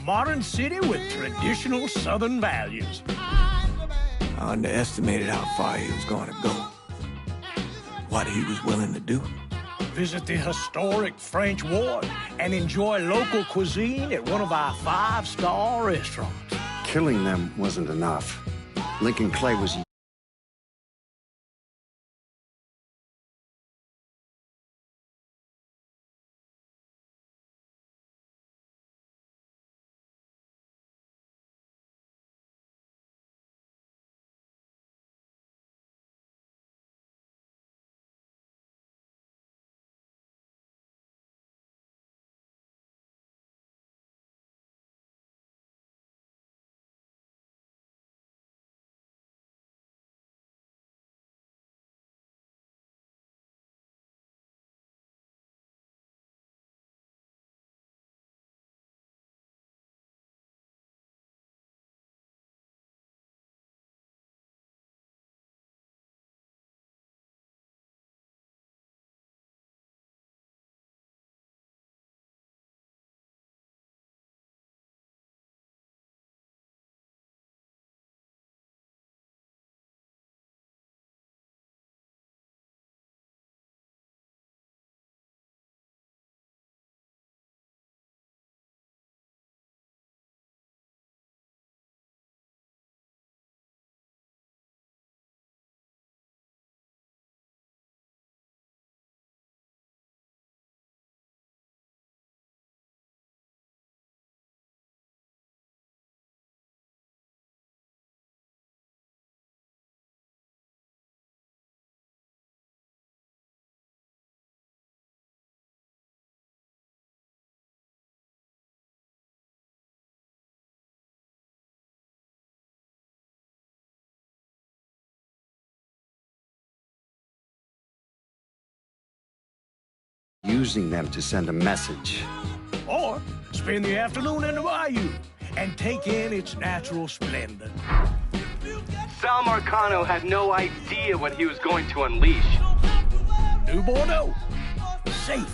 modern city with traditional Southern values. I underestimated how far he was going to go. What he was willing to do. Visit the historic French Ward and enjoy local cuisine at one of our 5-star restaurants. Killing them wasn't enough. Lincoln Clay was using them to send a message. Or spend the afternoon in the bayou and take in its natural splendor. Sal Marcano had no idea what he was going to unleash. New Bordeaux. Safe,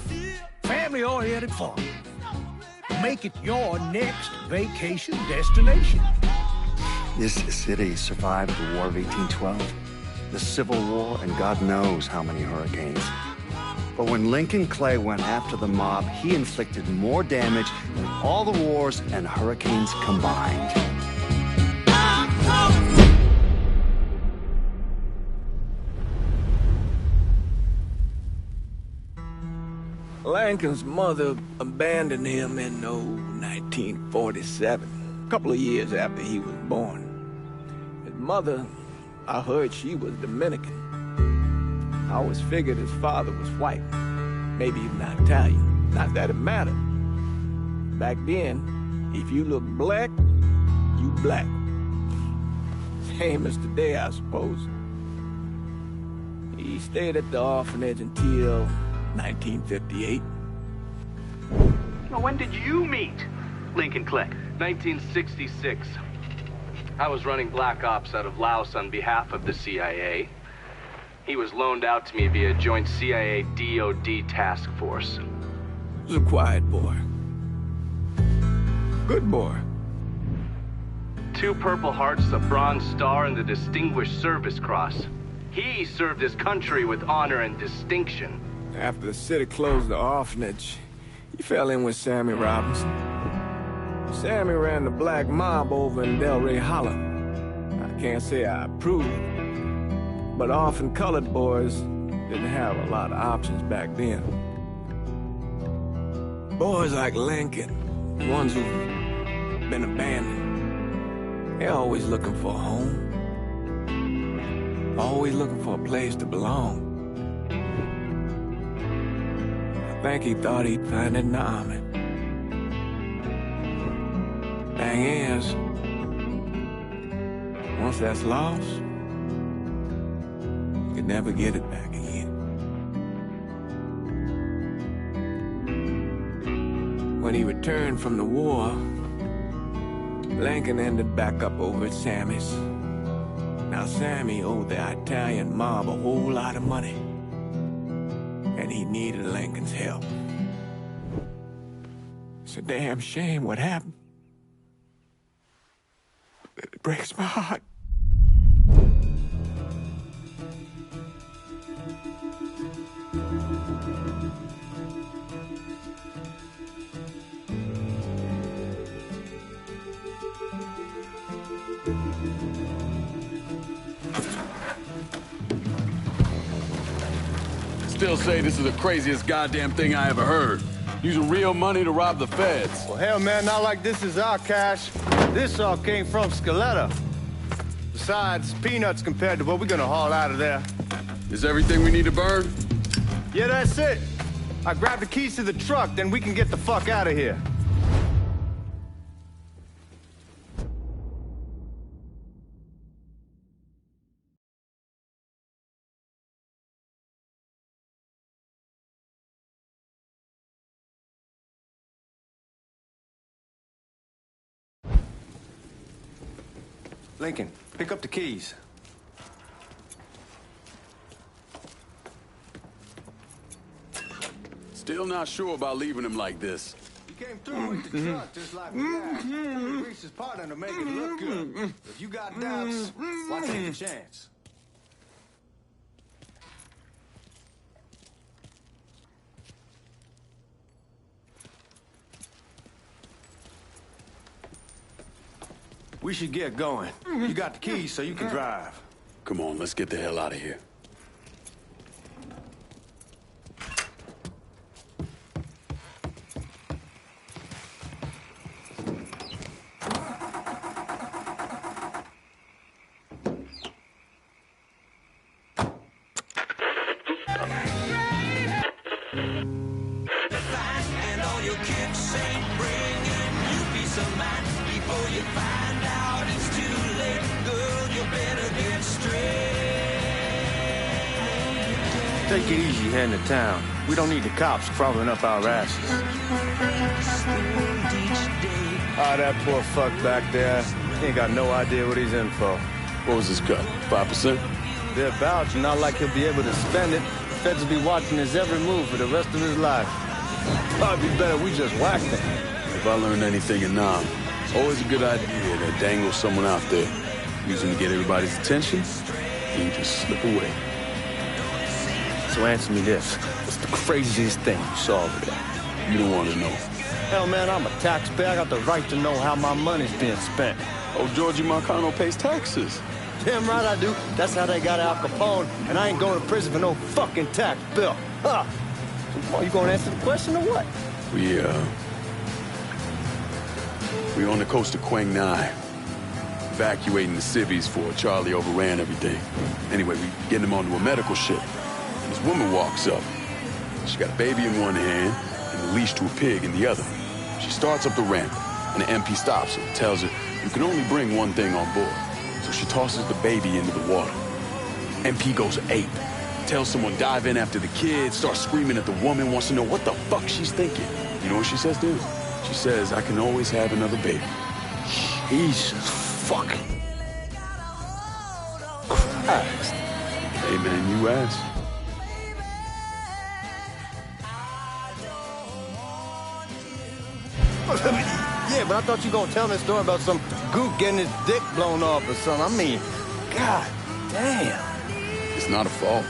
family-oriented fun. Make it your next vacation destination. This city survived the War of 1812, the Civil War, and God knows how many hurricanes. But when Lincoln Clay went after the mob, he inflicted more damage than all the wars and hurricanes combined. Lincoln's mother abandoned him in 1947, a couple of years after he was born. His mother, I heard she was Dominican. I always figured his father was white, maybe even Italian. Not that it mattered. Back then, if you look black, you black. Same as today, I suppose. He stayed at the orphanage until 1958. Well, when did you meet Lincoln Clay? 1966. I was running Black Ops out of Laos on behalf of the CIA. He was loaned out to me via joint CIA-DOD task force. He was a quiet boy. Good boy. 2 Purple Hearts, a Bronze Star, and the Distinguished Service Cross. He served his country with honor and distinction. After the city closed the orphanage, he fell in with Sammy Robinson. Sammy ran the black mob over in Delray Hollow. I can't say I approve, but orphan colored boys didn't have a lot of options back then. Boys like Lincoln, the ones who've been abandoned, they're always looking for a home. Always looking for a place to belong. I think he thought he'd find it in the army. Thing is, once that's lost, you can never get it back again. When he returned from the war, Lincoln ended back up over at Sammy's. Now Sammy owed the Italian mob a whole lot of money, and he needed Lincoln's help. It's a damn shame what happened. It breaks my heart. Still say this is the craziest goddamn thing I ever heard. Using real money to rob the feds. Well, hell, man, not like this is our cash. This all came from Scaletta. Besides, peanuts compared to what we're gonna haul out of there. Is everything we need to burn? Yeah, that's it. I grabbed the keys to the truck, then we can get the fuck out of here. Lincoln, pick up the keys. Still not sure about leaving him like this. You came through with the truck just like we asked. We greased his partner to make it look good. If you got doubts, why take a chance? We should get going. You got the keys so you can drive. Come on, let's get the hell out of here. Take it easy heading to town. We don't need the cops crawling up our asses. Ah, that poor fuck back there. He ain't got no idea what he's in for. What was his cut? 5%? They're about not like he'll be able to spend it. Feds will be watching his every move for the rest of his life. Probably better we just whacked him. If I learned anything in Nam, always a good idea to dangle someone out there. Use him to get everybody's attention, and you just slip away. So answer me this. What's the craziest thing you saw over there? You don't want to know. Hell, man, I'm a taxpayer. I got the right to know how my money's being spent. Oh, Georgie Marcano pays taxes. Damn right I do. That's how they got Al Capone, and I ain't going to prison for no fucking tax bill. Huh? So, you gonna answer the question or what? We on the coast of Quang Nai, evacuating the civvies for Charlie overran everything. Anyway, we getting him onto a medical ship. And this woman walks up. She got a baby in one hand and a leash to a pig in the other. She starts up the ramp, and the MP stops her and tells her, you can only bring one thing on board. So she tosses the baby into the water. MP goes ape. Tells someone dive in after the kid, starts screaming at the woman, wants to know what the fuck she's thinking. You know what she says, dude? She says, I can always have another baby. Jesus fucking Christ. Hey, man, you asked. Yeah, but I thought you were gonna tell me a story about some gook getting his dick blown off or something. I mean, god damn. It's not a fault.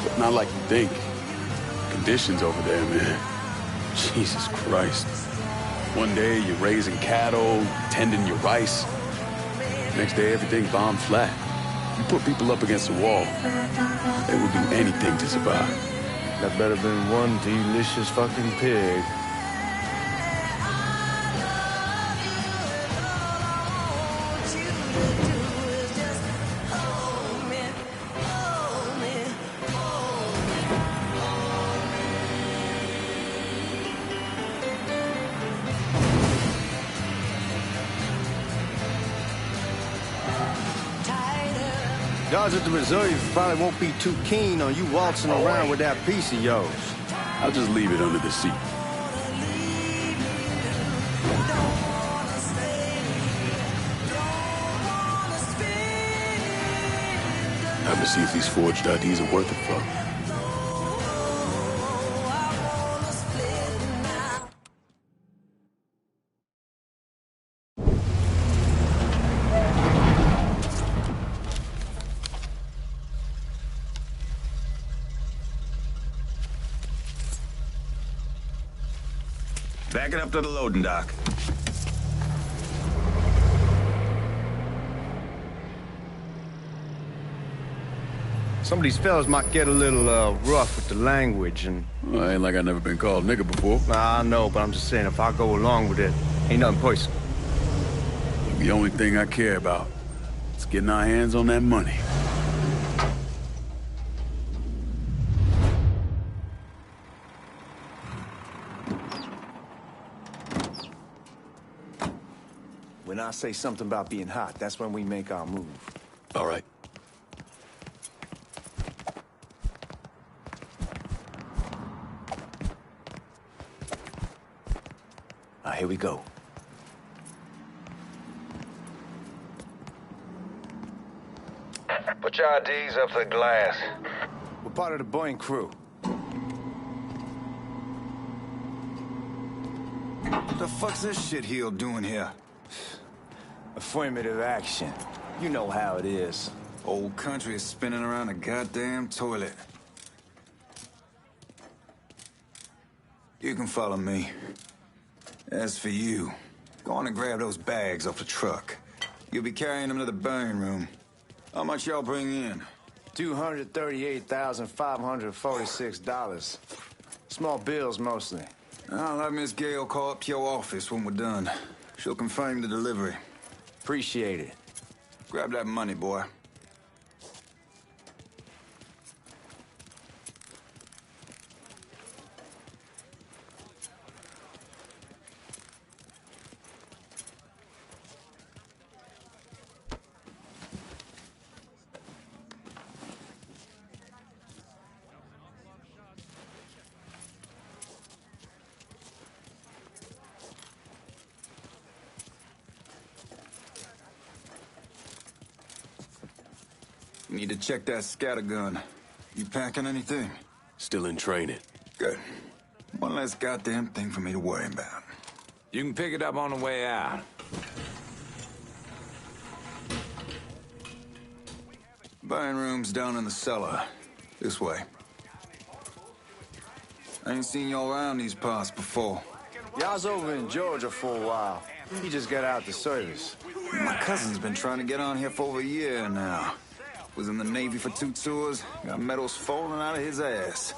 But not like you think. Conditions over there, man. Jesus Christ. One day you're raising cattle, tending your rice. Next day everything's bombed flat. You put people up against the wall, they will do anything to survive. That better been one delicious fucking pig. Guards at the reserve probably won't be too keen on you waltzing around with that piece of yours. I'll just leave it under the seat. Time to see if these forged IDs are worth it for. Back it up to the loading dock. Some of these fellas might get a little rough with the language, and... Well, ain't like I never been called nigga before. Nah, I know, but I'm just saying, if I go along with it, ain't nothing personal. The only thing I care about is getting our hands on that money. When I say something about being hot, that's when we make our move. All right. Here we go. Put your IDs up to the glass. We're part of the Boeing crew. What the fuck's this shitheel doing here? Affirmative action. You know how it is. Old country is spinning around a goddamn toilet. You can follow me. As for you, go on and grab those bags off the truck. You'll be carrying them to the burn room. How much y'all bring in? $238,546. Small bills, mostly. I'll have Miss Gale call up to your office when we're done. She'll confirm the delivery. Appreciate it. Grab that money, boy. Need to check that scattergun. You packing anything? Still in training. Good. One less goddamn thing for me to worry about. You can pick it up on the way out. Burn room's down in the cellar. This way. I ain't seen y'all around these parts before. Y'all's over in Georgia for a while. He just got out the service. My cousin's been trying to get on here for over a year now. Was in the Navy for 2 tours, got medals falling out of his ass.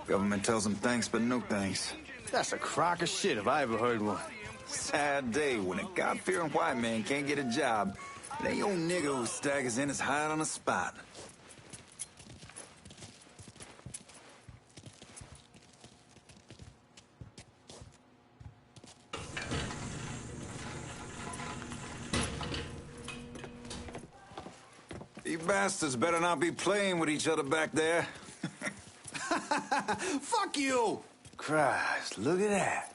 Government tells him thanks, but no thanks. That's a crock of shit if I ever heard one. Sad day when a God-fearing white man can't get a job. It ain't your nigga who staggers in his hide on the spot. You bastards better not be playing with each other back there. Fuck you! Christ, look at that.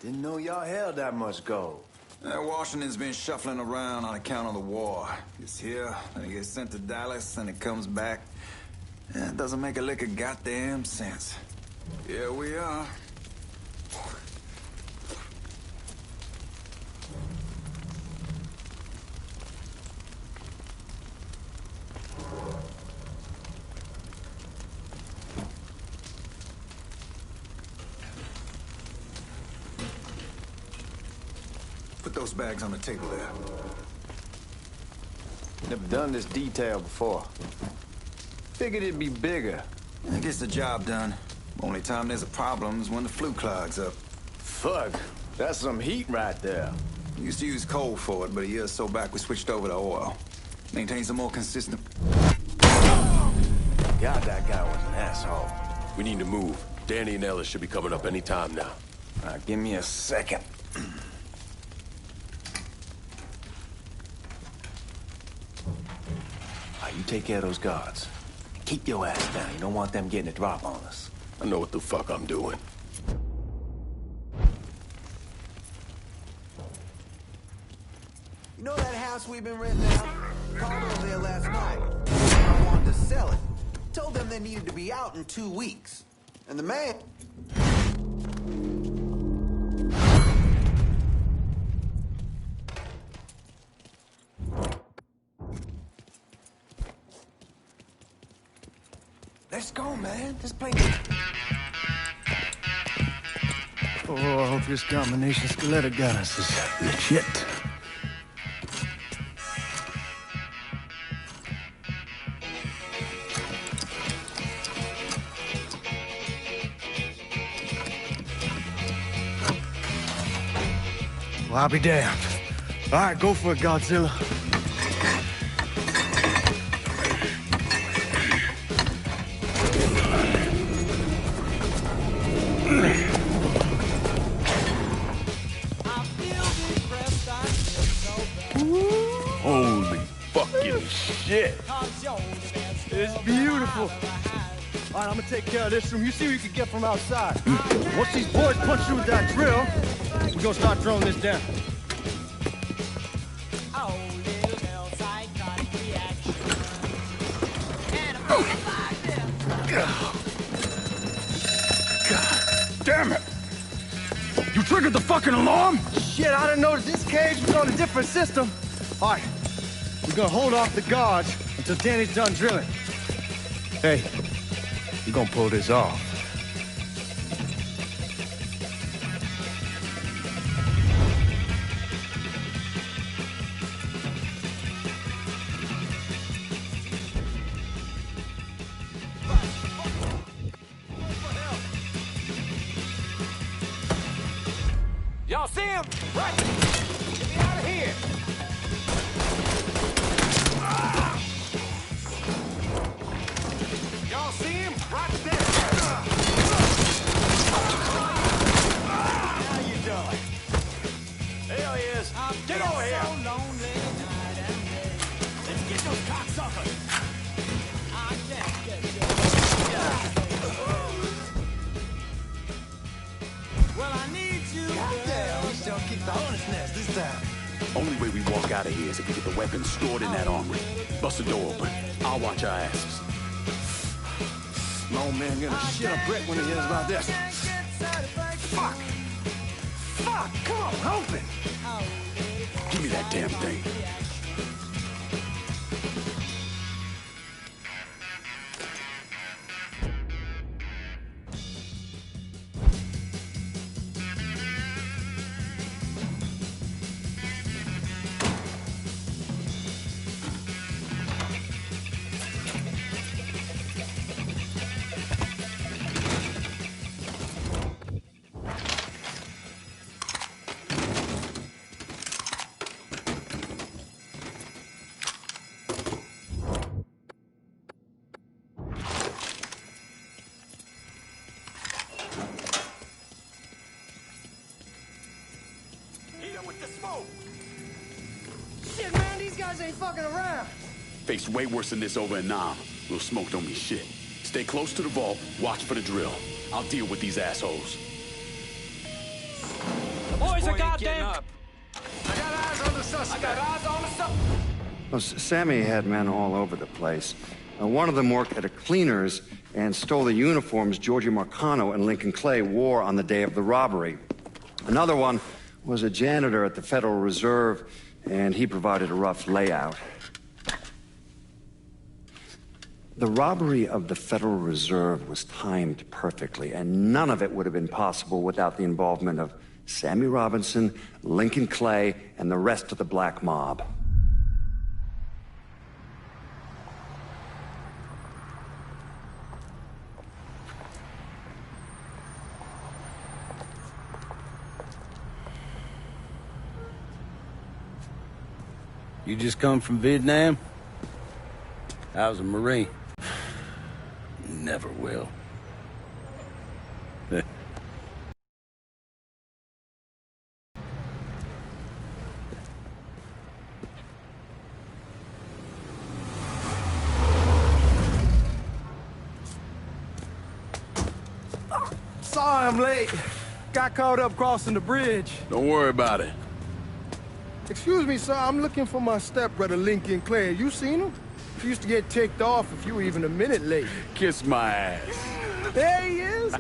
Didn't know y'all held that much gold. Washington's been shuffling around on account of the war. It's here, then it gets sent to Dallas, and it comes back. It doesn't make a lick of goddamn sense. Here we are. Put those bags on the table there. Never done this detail before. Figured it'd be bigger. It gets the job done. Only time there's a problem is when the flue clogs up. Fuck, that's some heat right there. We used to use coal for it, but a year or so back we switched over to oil. Maintains a more consistent... God, that guy was an asshole. We need to move. Danny and Ellis should be coming up any time now. Give me a second. You take care of those guards. Keep your ass down. You don't want them getting a drop on us. I know what the fuck I'm doing. You know that house we've been renting out? Called over there last night. I wanted to sell it. Told them they needed to be out in 2 weeks. And the man... Let's go, man. This place... Oh, I hope this combination Scaletta got us is legit. Well, I'll be damned. All right, go for it, Godzilla. Holy fucking shit. It's beautiful. All right, I'm gonna take care of this room. You see what you can get from outside. Once these boys punch through with that drill, we're gonna start throwing this down. God damn it! You triggered the fucking alarm? Shit, I didn't notice this cage was on a different system. All right, we're gonna hold off the guards until Danny's done drilling. Hey, we're gonna pull this off. Y'all see him? Right! Get me out of here! Y'all see him? Right there! How you doing? There he is! Get over here! Let's get those cocksuckers! Well, I need you. Goddamn, we sure kicked the hornet's nest this time. Only way we walk out of here is if we get the weapons stored in that armory. Bust the door open. I'll watch our asses. My old man gonna shit a brick when he hears about this. Fuck! Fuck! Come on, open! Give me that damn thing. Shit, man, these guys ain't fucking around. Faced way worse than this over in Nam. Little smoke don't mean shit. Stay close to the vault, watch for the drill. I'll deal with these assholes. The boys are goddamn... I got eyes on the suspect. Well, Sammy had men all over the place. One of them worked at a cleaner's and stole the uniforms Georgie Marcano and Lincoln Clay wore on the day of the robbery. Another one was a janitor at the Federal Reserve, and he provided a rough layout. The robbery of the Federal Reserve was timed perfectly, and none of it would have been possible without the involvement of Sammy Robinson, Lincoln Clay, and the rest of the black mob. You just come from Vietnam? I was a Marine. Never will. Sorry I'm late. Got caught up crossing the bridge. Don't worry about it. Excuse me, sir. I'm looking for my stepbrother, Lincoln Clay. You seen him? He used to get ticked off if you were even a minute late. Kiss my ass. There he is.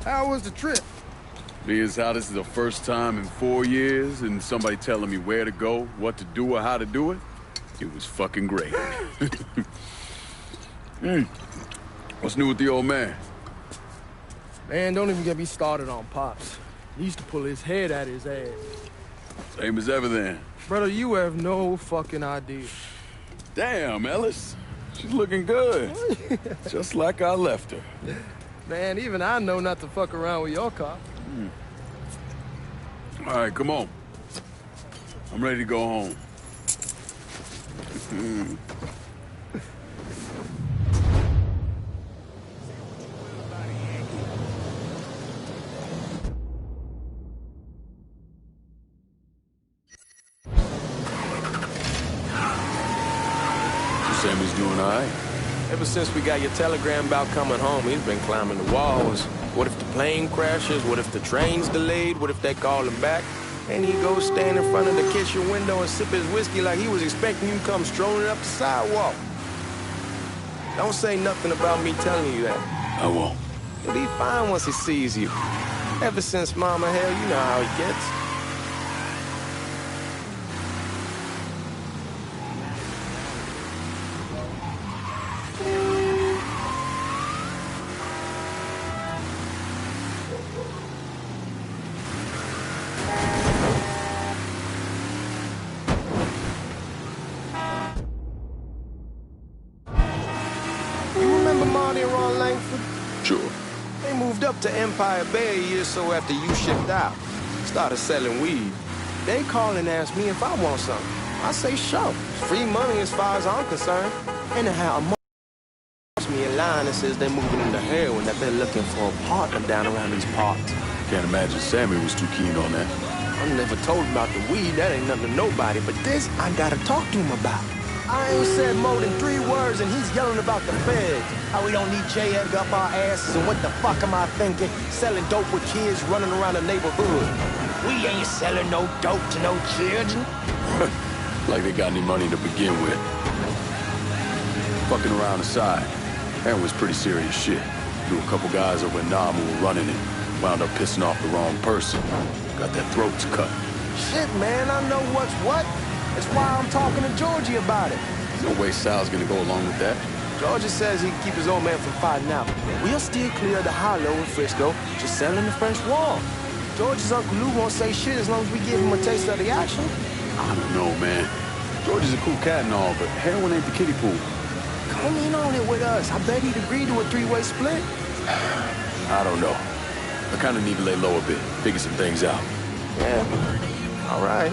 How was the trip? Being how this is the first time in 4 years and somebody telling me where to go, what to do, or how to do it, it was fucking great. What's new with the old man? Man, don't even get me started on Pops. He used to pull his head at his ass. Same as ever then. Brother, you have no fucking idea. Damn, Ellis. She's looking good. Just like I left her. Man, even I know not to fuck around with your car. All right, come on. I'm ready to go home. Sammy's doing all right. Ever since we got your telegram about coming home, he's been climbing the walls. What if the plane crashes? What if the train's delayed? What if they call him back? And he goes stand in front of the kitchen window and sip his whiskey like he was expecting you to come strolling up the sidewalk. Don't say nothing about me telling you that. I won't. He'll be fine once he sees you. Ever since Mama, hell, you know how he gets. Sure. They moved up to Empire Bay a year or so after you shipped out. Started selling weed. They call and ask me if I want something. I say sure. It's free money as far as I'm concerned. Anyhow, a mother me a line that says they're moving into heroin, that they're looking for a partner down around these parts. Can't imagine Sammy was too keen on that. I never told him about the weed. That ain't nothing to nobody. But this, I gotta talk to him about. I ain't said more than 3 words, and he's yelling about the feds. How we don't need J. Edgar up our asses, and what the fuck am I thinking? Selling dope with kids running around the neighborhood. We ain't selling no dope to no children. Like they got any money to begin with. Fucking around aside, heroin was pretty serious shit. Knew a couple guys over in Nam who were running it. Wound up pissing off the wrong person. Got their throats cut. Shit, man, I know what's what. That's why I'm talking to Georgie about it. There's no way Sal's gonna go along with that. Georgie says he can keep his old man from fighting out. We'll still clear the hollow in Frisco, just selling the French wall. George's Uncle Lou won't say shit as long as we give him a taste of the action. I don't know, man. George is a cool cat and all, but heroin ain't the kiddie pool. Come in on it with us. I bet he'd agree to a 3-way split. I don't know. I kind of need to lay low a bit, figure some things out. Yeah, all right.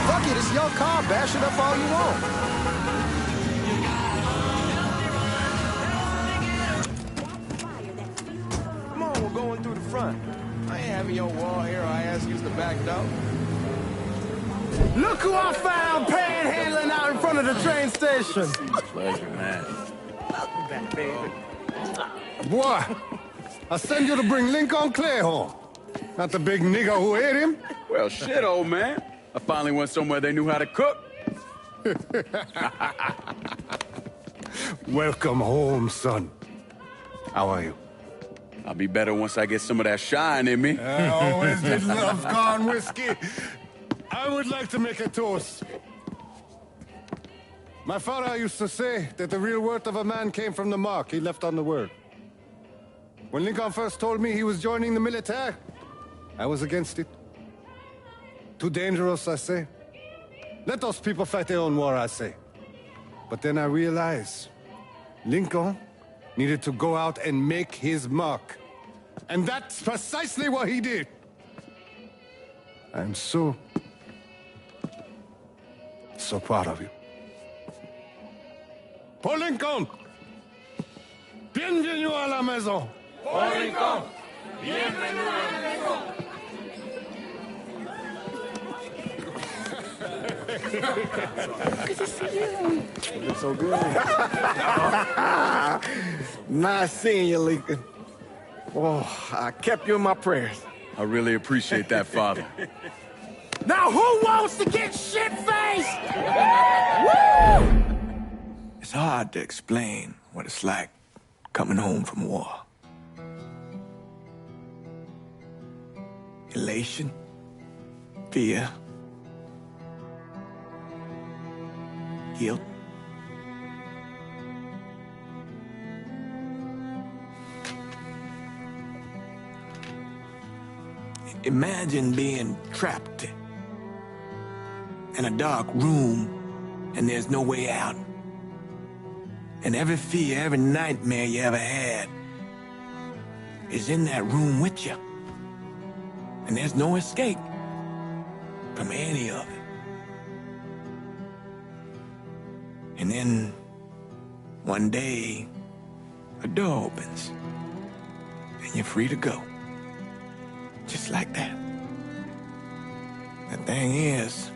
Fuck it, it's your car. Bash it up all you want. Come on, we're going through the front. I ain't having your wall here. I ask you to back door. Look who I found panhandling out in front of the train station. Pleasure, man. Welcome back, baby. Boy, I send you to bring Lincoln Clay home. Not the big nigger who ate him. Well, shit, old man. I finally went somewhere they knew how to cook. Welcome home, son. How are you? I'll be better once I get some of that shine in me. I always did love corn whiskey. I would like to make a toast. My father used to say that the real worth of a man came from the mark he left on the world. When Lincoln first told me he was joining the military, I was against it. Too dangerous, I say. Let those people fight their own war, I say. But then I realized Lincoln needed to go out and make his mark. And that's precisely what he did. I'm so proud of you. Paul Lincoln! Bienvenue à la maison! Paul Lincoln! Bienvenue à la maison! Good to see you. You look so good. Nice seeing you, Lincoln. Oh, I kept you in my prayers. I really appreciate that, Father. Now who wants to get shit-faced? It's hard to explain what it's like coming home from war. Elation, fear, guilt. Imagine being trapped in a dark room and there's no way out. And every fear, every nightmare you ever had is in that room with you. And there's no escape from any of it. And then one day, a door opens and you're free to go. Just like that. The thing is,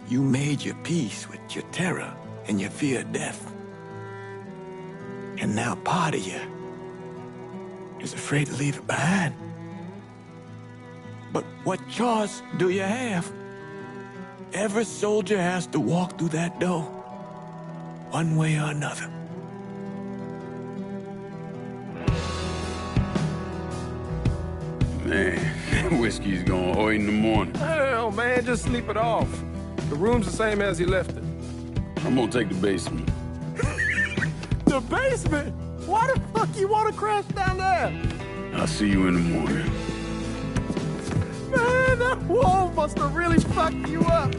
you made your peace with your terror and your fear of death. And now part of you is afraid to leave it behind. But what choice do you have? Every soldier has to walk through that door, one way or another. Man, whiskey's going hard in the morning. Hell, man, just sleep it off. The room's the same as you left it. I'm gonna take the basement. The basement? Why the fuck you want to crash down there? I'll see you in the morning. Man, that wall must have really fucked you up.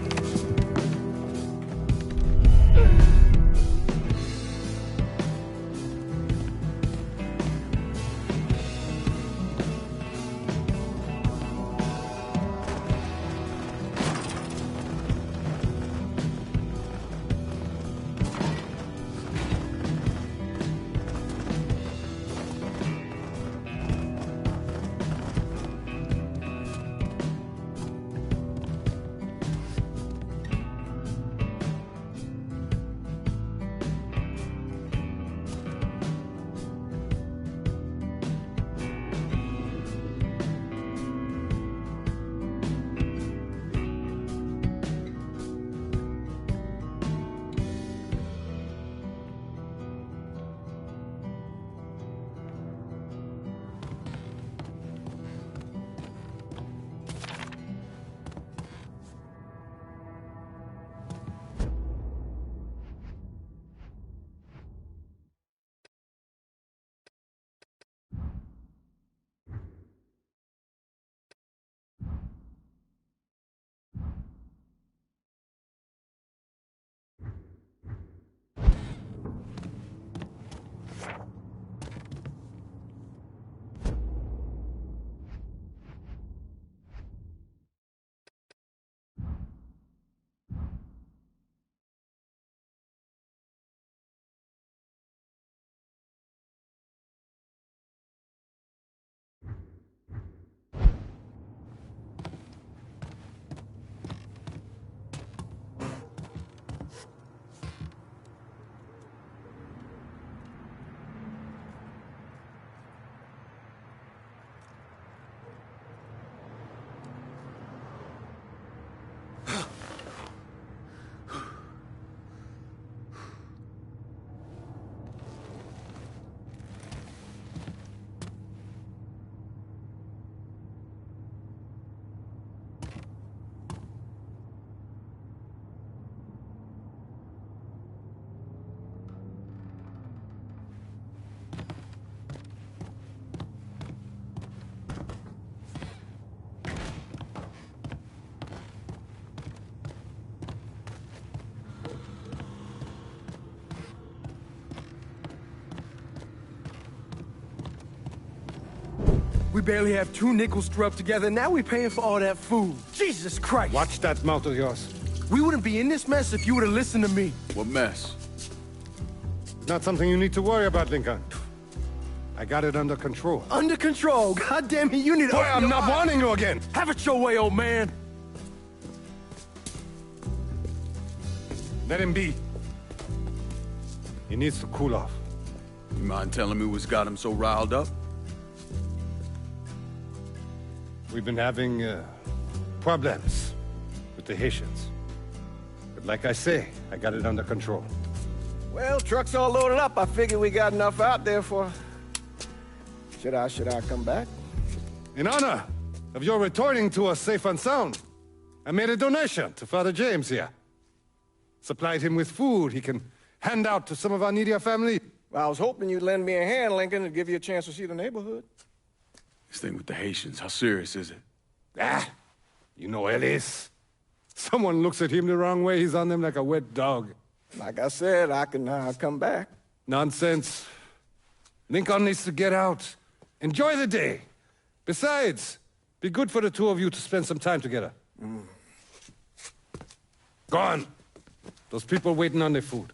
We barely have 2 nickels to rub together. Now we're paying for all that food. Jesus Christ. Watch that mouth of yours. We wouldn't be in this mess if you would have listened to me. What mess? It's not something you need to worry about, Lincoln. I got it under control. Under control? God damn it, you need to... Boy, I'm not warning you again. Have it your way, old man. Let him be. He needs to cool off. You mind telling me what's got him so riled up? We've been having problems with the Haitians. But like I say, I got it under control. Well, truck's all loaded up. I figure we got enough out there for... Should I come back? In honor of your returning to us safe and sound, I made a donation to Father James here. Supplied him with food he can hand out to some of our needier family. Well, I was hoping you'd lend me a hand, Lincoln, and give you a chance to see the neighborhood. This thing with the Haitians, how serious is it? Ah, you know Ellis. Someone looks at him the wrong way, he's on them like a wet dog. Like I said, I can come back. Nonsense. Lincoln needs to get out. Enjoy the day. Besides, be good for the two of you to spend some time together. Go on. Those people waiting on their food.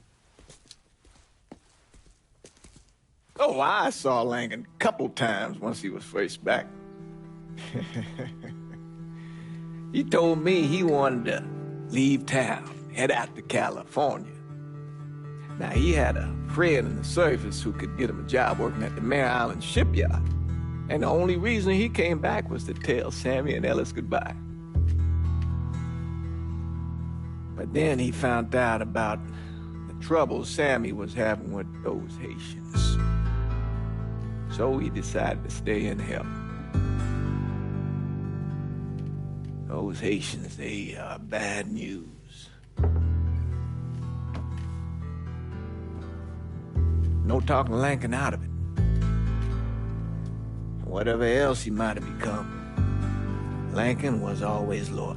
Oh, I saw Lincoln a couple times once he was first back. He told me he wanted to leave town, head out to California. Now, he had a friend in the service who could get him a job working at the Mare Island shipyard. And the only reason he came back was to tell Sammy and Ellis goodbye. But then he found out about the trouble Sammy was having with those Haitians. So he decided to stay and help. Those Haitians, they are bad news. No talking Lincoln out of it. Whatever else he might have become, Lincoln was always loyal.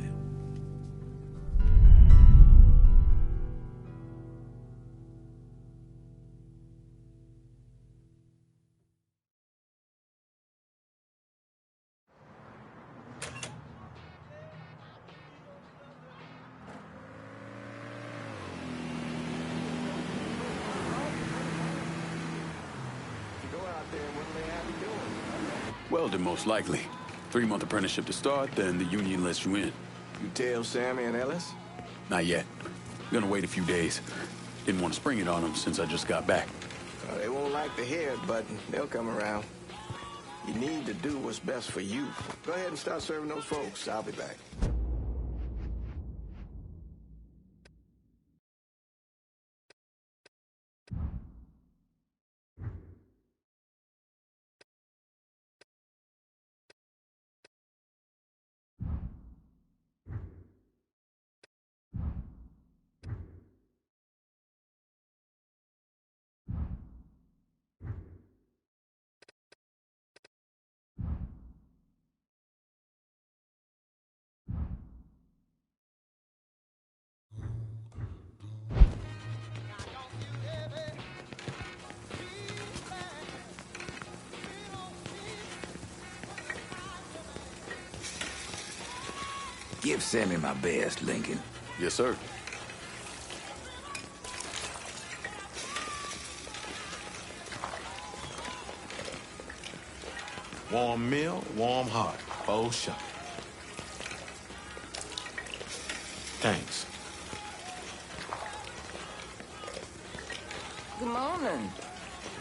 Welding, most likely. 3-month apprenticeship to start, then the union lets you in. You tell Sammy and Ellis? Not yet. Gonna wait a few days. Didn't want to spring it on them since I just got back. They won't like to hear it, but they'll come around. You need to do what's best for you. Go ahead and start serving those folks. I'll be back. Give Sammy my best, Lincoln. Yes, sir. Warm meal, warm heart. Oh, sure. Thanks. Good morning.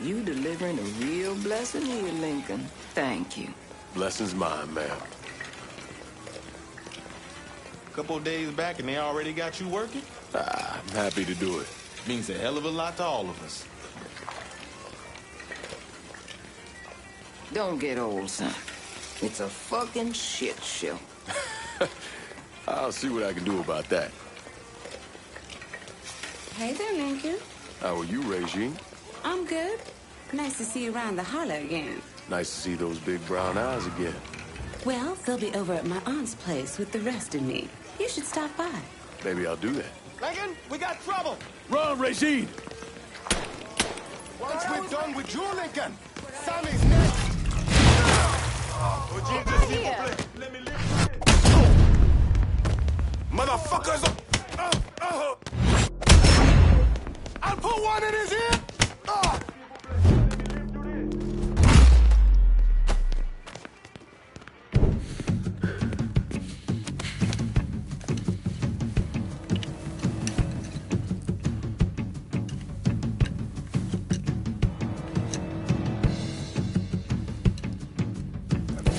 You delivering a real blessing here, Lincoln. Thank you. Blessing's mine, ma'am. Couple of days back and they already got you working? I'm happy to do it. Means a hell of a lot to all of us. Don't get old, son. It's a fucking shit show. I'll see what I can do about that. Hey there, Lincoln. How are you, Regine? I'm good. Nice to see you around the holler again. Nice to see those big brown eyes again. Well, they'll be over at my aunt's place with the rest of me. You should stop by. Maybe I'll do that. Lincoln, we got trouble. Run, Regine! Once we're done with you, Lincoln, Sammy's next. Let me lift motherfuckers! I'll put one in his ear!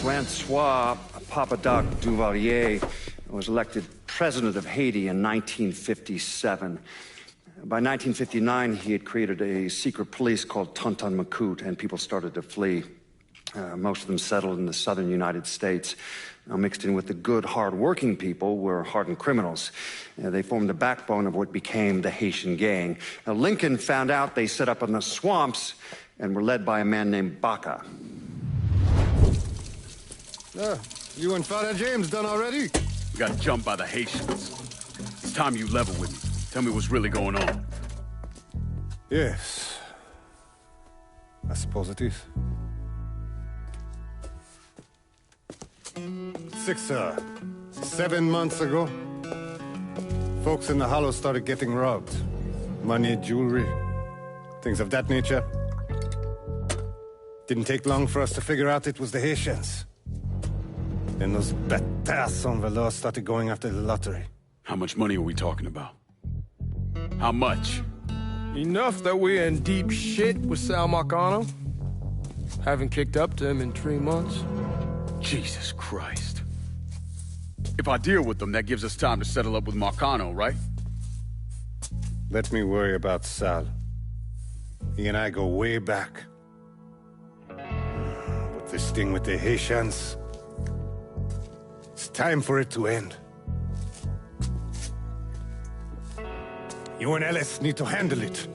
Francois Papadoc Duvalier was elected president of Haiti in 1957. By 1959, he had created a secret police called Tonton Macoute, and people started to flee. Most of them settled in the southern United States. Now, mixed in with the good, hard-working people were hardened criminals. They formed the backbone of what became the Haitian gang. Now, Lincoln found out they set up in the swamps and were led by a man named Baca. You and Father James done already? We got jumped by the Haitians. It's time you level with me. Tell me what's really going on. Yes. I suppose it is. 7 months ago, folks in the Hollow started getting robbed. Money, jewelry, things of that nature. Didn't take long for us to figure out it was the Haitians. Then those bâtards on velours started going after the lottery. How much money are we talking about? How much? Enough that we're in deep shit with Sal Marcano. Haven't kicked up to him in 3 months. Jesus Christ. If I deal with them, that gives us time to settle up with Marcano, right? Let me worry about Sal. He and I go way back. But this thing with the Haitians... it's time for it to end. You and Ellis need to handle it.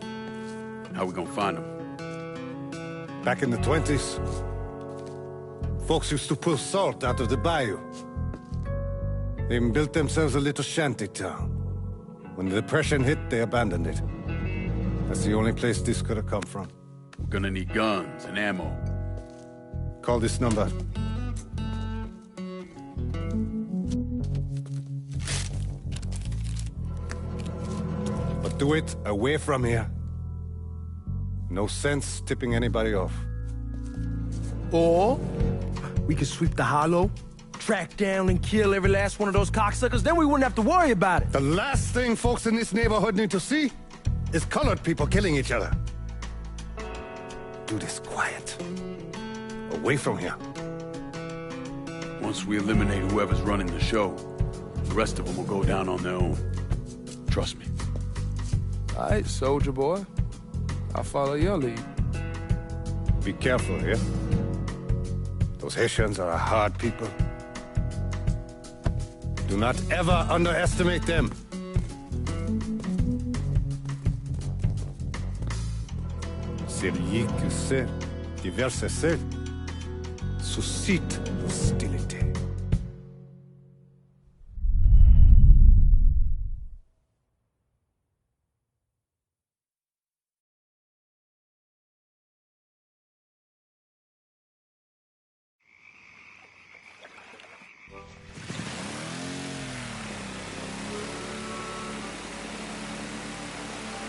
How we gonna find them? Back in the 20s, folks used to pull salt out of the bayou. They even built themselves a little shanty town. When the Depression hit, they abandoned it. That's the only place this could have come from. We're gonna need guns and ammo. Call this number. But do it away from here. No sense tipping anybody off. Or we could sweep the Hollow, track down and kill every last one of those cocksuckers, then we wouldn't have to worry about it. The last thing folks in this neighborhood need to see is colored people killing each other. Do this quiet. Away from here. Once we eliminate whoever's running the show, the rest of them will go down on their own. Trust me. All right, soldier boy. I'll follow your lead. Be careful, yeah? Those Haitians are a hard people. Do not ever underestimate them. Celui qui sait diverse sel suscite l'hostilité.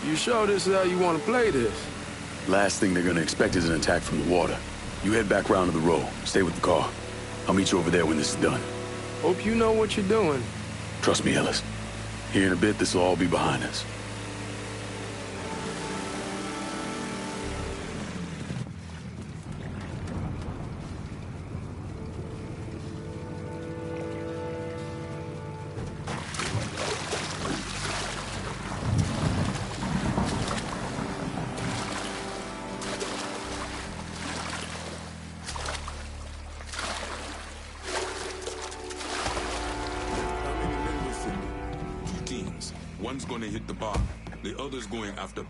You sure this is how you want to play this? Last thing they're gonna expect is an attack from the water. You head back round to the row. Stay with the car. I'll meet you over there when this is done. Hope you know what you're doing. Trust me, Ellis. Here in a bit, this will all be behind us. One's gonna hit the bar, the other's going after...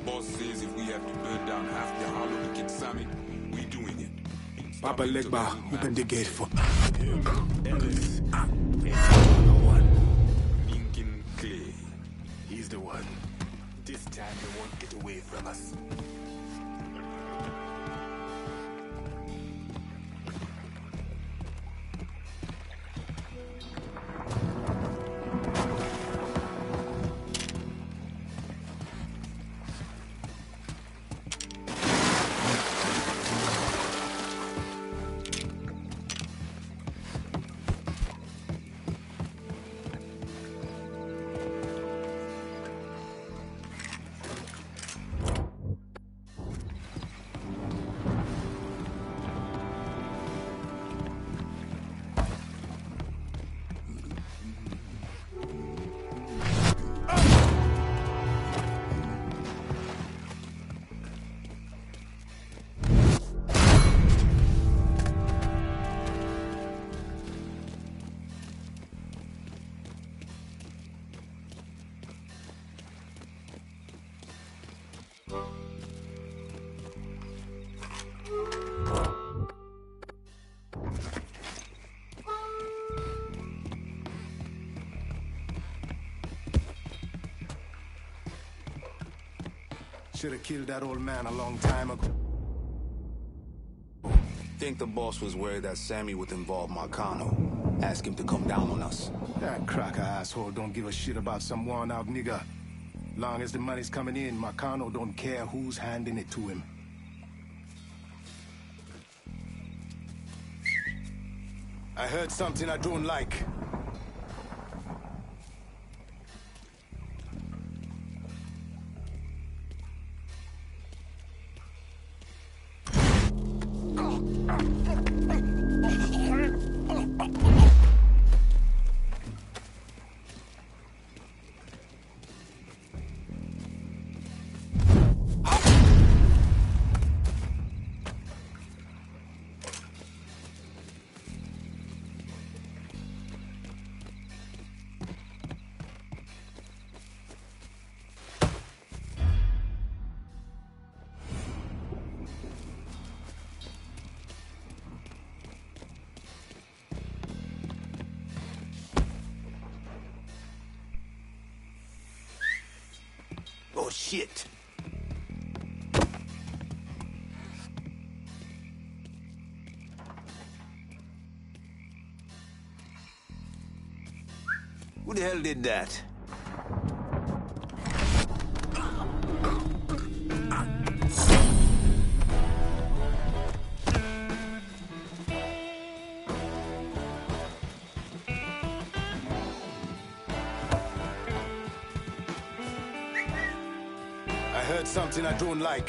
Boss says if we have to burn down half the Hollow to get Sammy, we doing it. Papa Legba, open the gate for... Ellis. Lincoln Clay. He's the one. This time he won't get away from us. should have killed that old man a long time ago. Think the boss was worried that Sammy would involve Marcano. Ask him to come down on us. That cracker asshole don't give a shit about some worn-out nigga. Long as the money's coming in, Marcano don't care who's handing it to him. I heard something I don't like. Oh, shit. Who the hell did that? I heard something I don't like.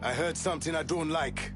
I heard something I don't like.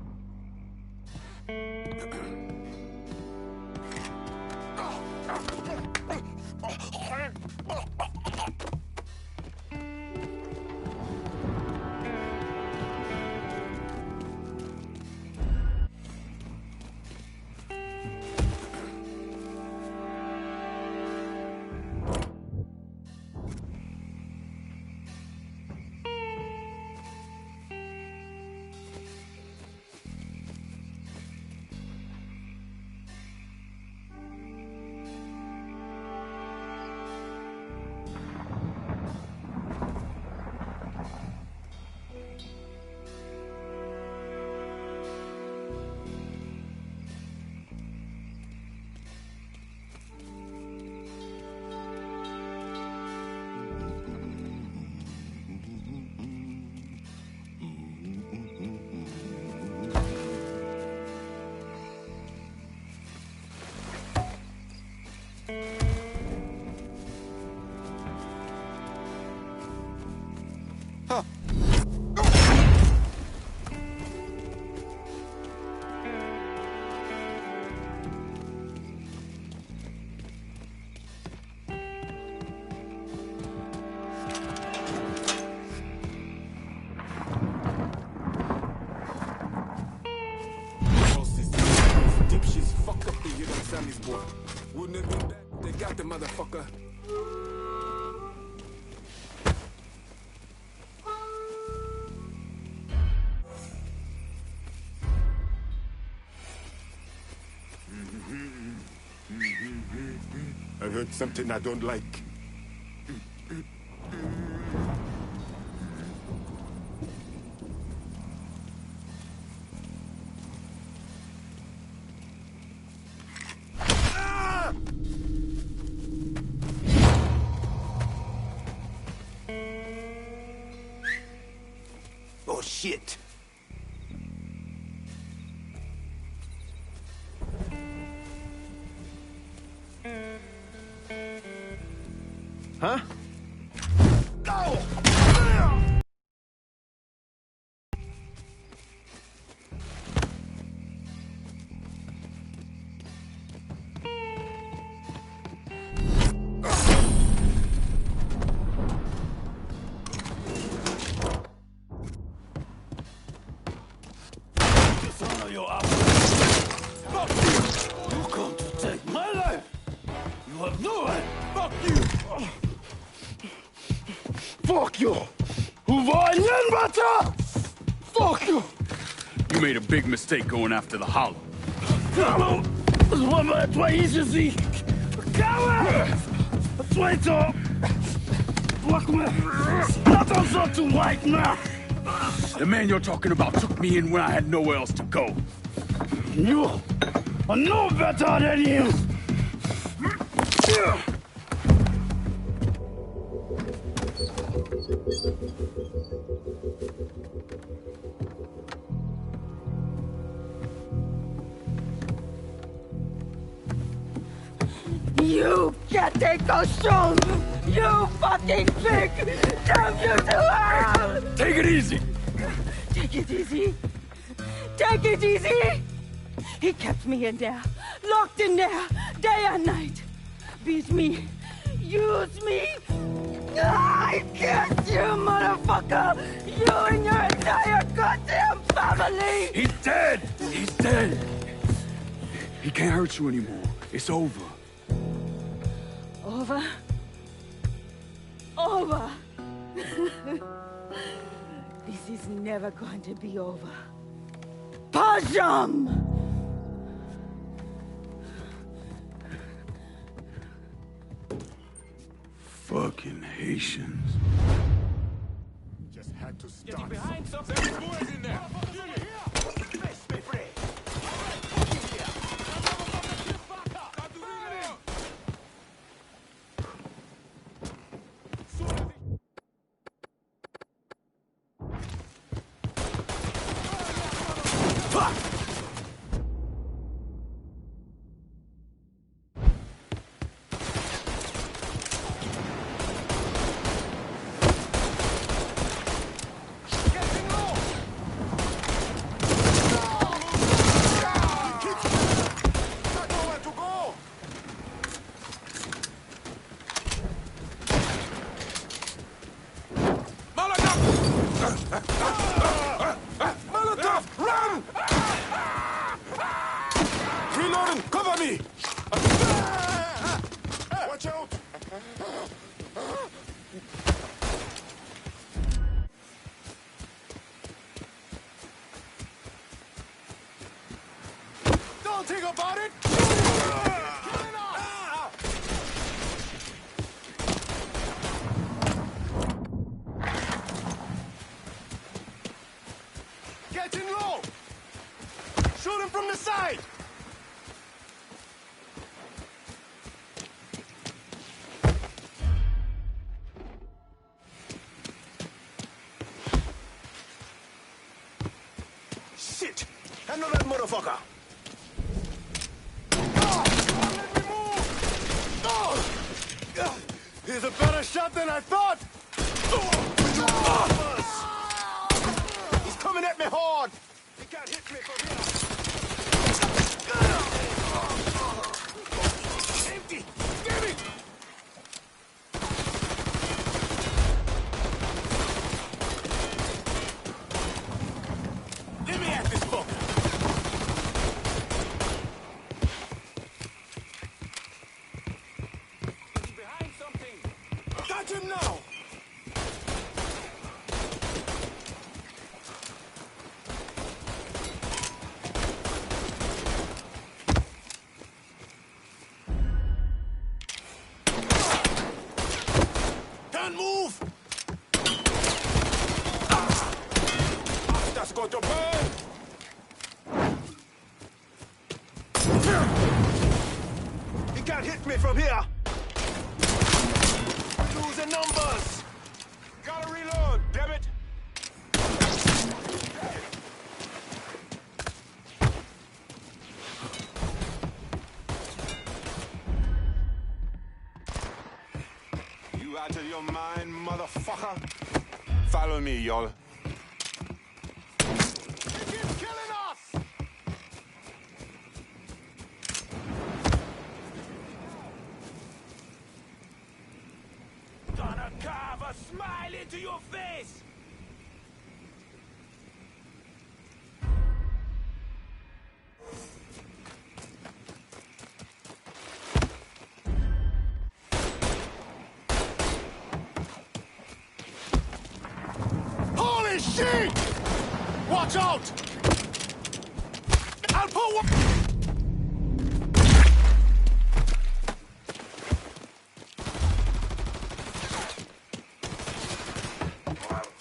Sammy's boy. Wouldn't have been that. They got the motherfucker. I heard something I don't like. Oh, shit. Huh? you! Fuck you! You made a big mistake going after the Hollow. Hollow! Твои Coward! Traitor! Not also too white now! The man you're talking about took me in when I had nowhere else to go. You are no better than him! You can't take those shows! You fucking pig! Damn you to hell! Take it easy! Take it easy! Take it easy! He kept me in there, locked in there, day and night. Beat me, use me. I can't, you motherfucker! You and your entire goddamn family! He's dead! He's dead! He can't hurt you anymore. It's over. Over? Over! This is never going to be over. Pajam! Fucking Haitians. Just had to start. Getting behind something. There's boys in there. Molotov, run! Reloading, cover me! Watch out! Don't think about it! Getting low! Shoot him from the side! Shit! Handle that motherfucker! He's a better shot than I thought! He's coming at me hard! He can't hit me from here! Empty! Damn it! Let me at this fucker! He's behind something. Got him now! Can't move! That's going to burn! He can't hit me from here! Losing numbers! Gotta reload, damn it! You out of your mind, motherfucker? Follow me, y'all. It keeps killing us! Gonna carve a smile into your face! shit! Watch out! I'll pull one!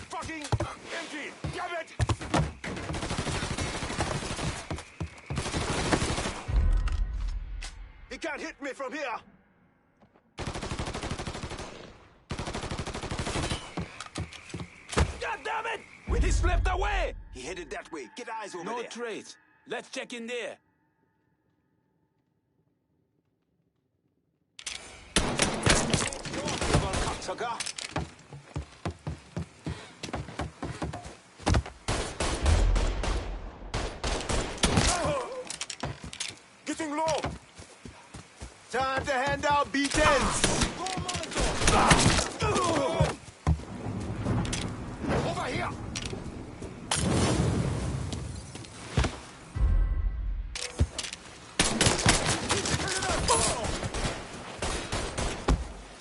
Fucking empty! Damn it! He can't hit me from here! God damn it! He slipped away! He headed that way. Get eyes over No there. trace. Let's check in there. Cocksucker. Getting low! Time to hand out B-10s! Over here!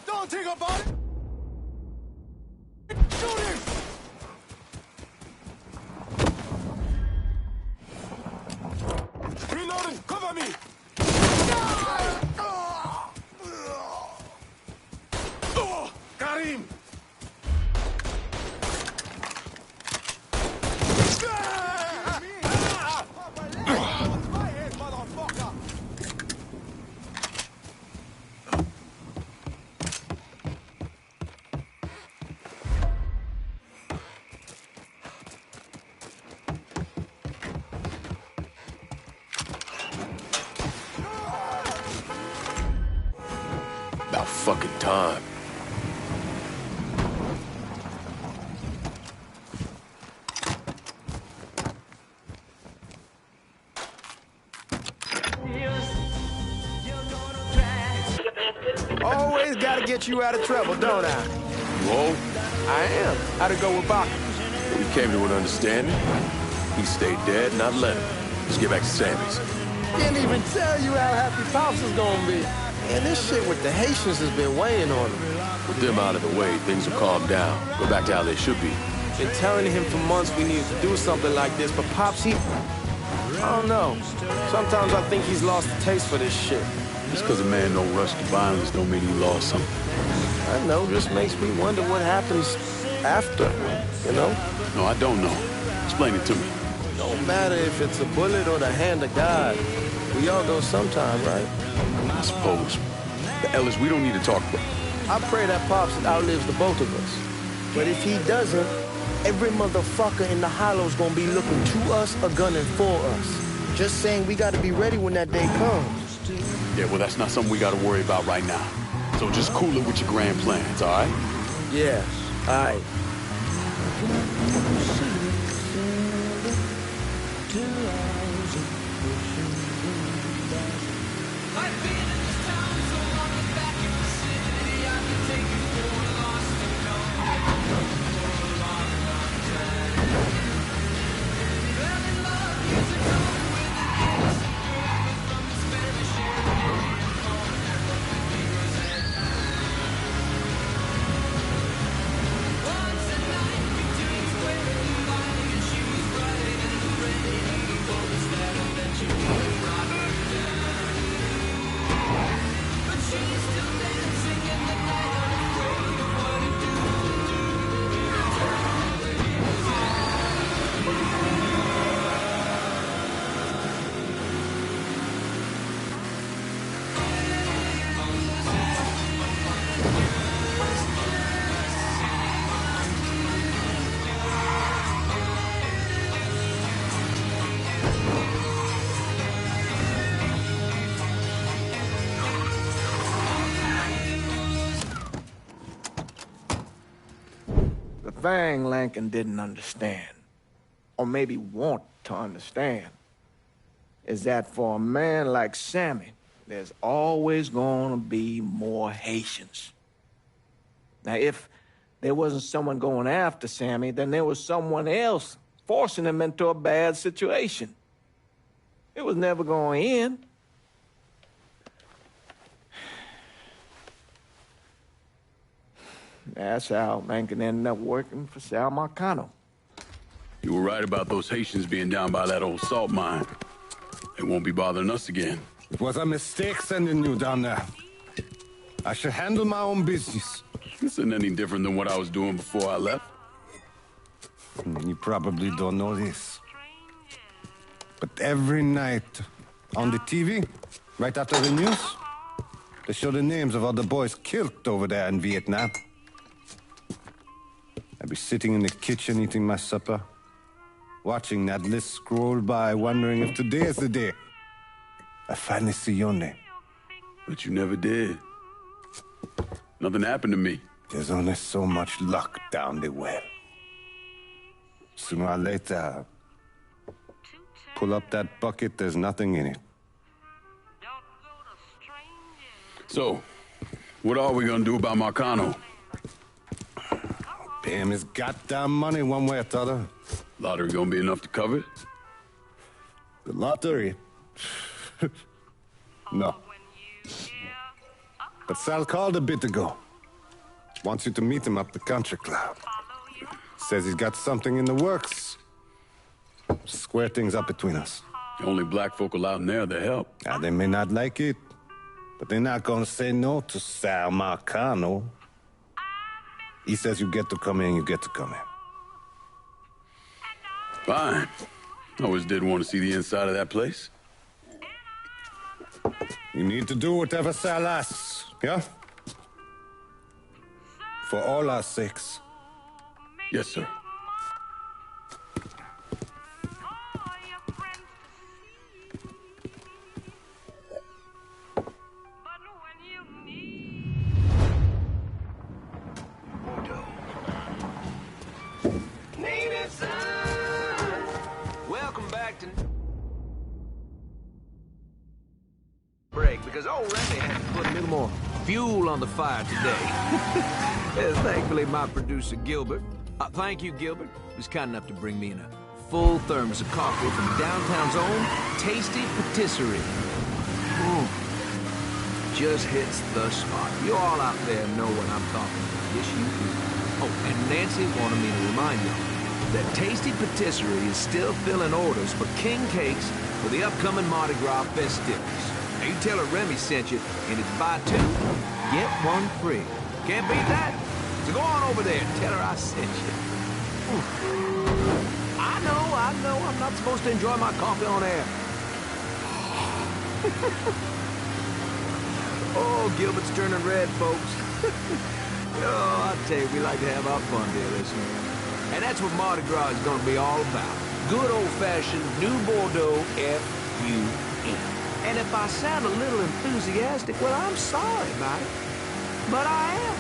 Don't think about it! Shoot him! Reloading! Cover me! Karim! About fucking time. Always gotta get you out of trouble, don't I? You old? I am. How'd it go with Baka? We came to an understanding. He stayed dead, and I let him. Let's get back to Sammy's. Didn't even tell you how happy Pops is gonna be. Man, this shit with the Haitians has been weighing on him. With them out of the way, things will calm down. Go back to how they should be. Been telling him for months we needed to do something like this, but Pops, I don't know. Sometimes I think he's lost the taste for this shit. Just because a man don't rush to violence don't mean he lost something. I know, just makes me wonder what happens after, you know? No, I don't know. Explain it to me. Don't matter if it's a bullet or the hand of God. We all go sometime, right? I suppose. But Ellis, we don't need to talk about... I pray that Pops outlives the both of us. But if he doesn't, every motherfucker in the hollow's gonna be looking to us or gunning for us. Just saying we gotta be ready when that day comes. Yeah, well, that's not something we gotta worry about right now. So just cool it with your grand plans, all right? Yeah, all right. The thing Lincoln didn't understand, or maybe want to understand, is that for a man like Sammy, there's always gonna be more Haitians. Now, if there wasn't someone going after Sammy, then there was someone else forcing him into a bad situation. It was never going to end. That's how Lincoln ended up working for Sal Marcano. You were right about those Haitians being down by that old salt mine. They won't be bothering us again. It was a mistake sending you down there. I should handle my own business. This isn't any different than what I was doing before I left. You probably don't know this. But every night on the TV, right after the news, they show the names of all the boys killed over there in Vietnam. I'd be sitting in the kitchen eating my supper, watching that list scroll by, wondering if today is the day I finally see your name. But you never did. Nothing happened to me. There's only so much luck down the well. Sooner or later, pull up that bucket, there's nothing in it. So, what are we gonna do about Marcano? Pay him his goddamn money one way or the other. Lottery gonna be enough to cover it? The lottery? No. But Sal called a bit ago. Wants you to meet him up the country club. Says he's got something in the works. Square things up between us. The only black folk allowed in there to help. Now, they may not like it, but they're not gonna say no to Sal Marcano. He says you get to come in, you get to come in. Fine. I always did want to see the inside of that place. You need to do whatever Sal asks, yeah? For all our sakes. Yes, sir. Welcome back to... break, because old Remy had to put a little more fuel on the fire today. Yes, thankfully, my producer, Gilbert. Thank you, Gilbert. He was kind enough to bring me in a full thermos of coffee from downtown's own Tasty Patisserie. Just hits the spot. You all out there know what I'm talking about. Yes, you do. Oh, and Nancy wanted me to remind y'all that Tasty Patisserie is still filling orders for king cakes for the upcoming Mardi Gras festivities. Now, you tell her Remy sent you, and it's buy two, get one free. Can't beat that. So go on over there and tell her I sent you. I know, I'm not supposed to enjoy my coffee on air. Oh, Gilbert's turning red, folks. Oh, I tell you, we like to have our fun, dear listener. And that's what Mardi Gras is going to be all about. Good old-fashioned New Bordeaux F-U-N. And if I sound a little enthusiastic, well, I'm sorry about it. But I am.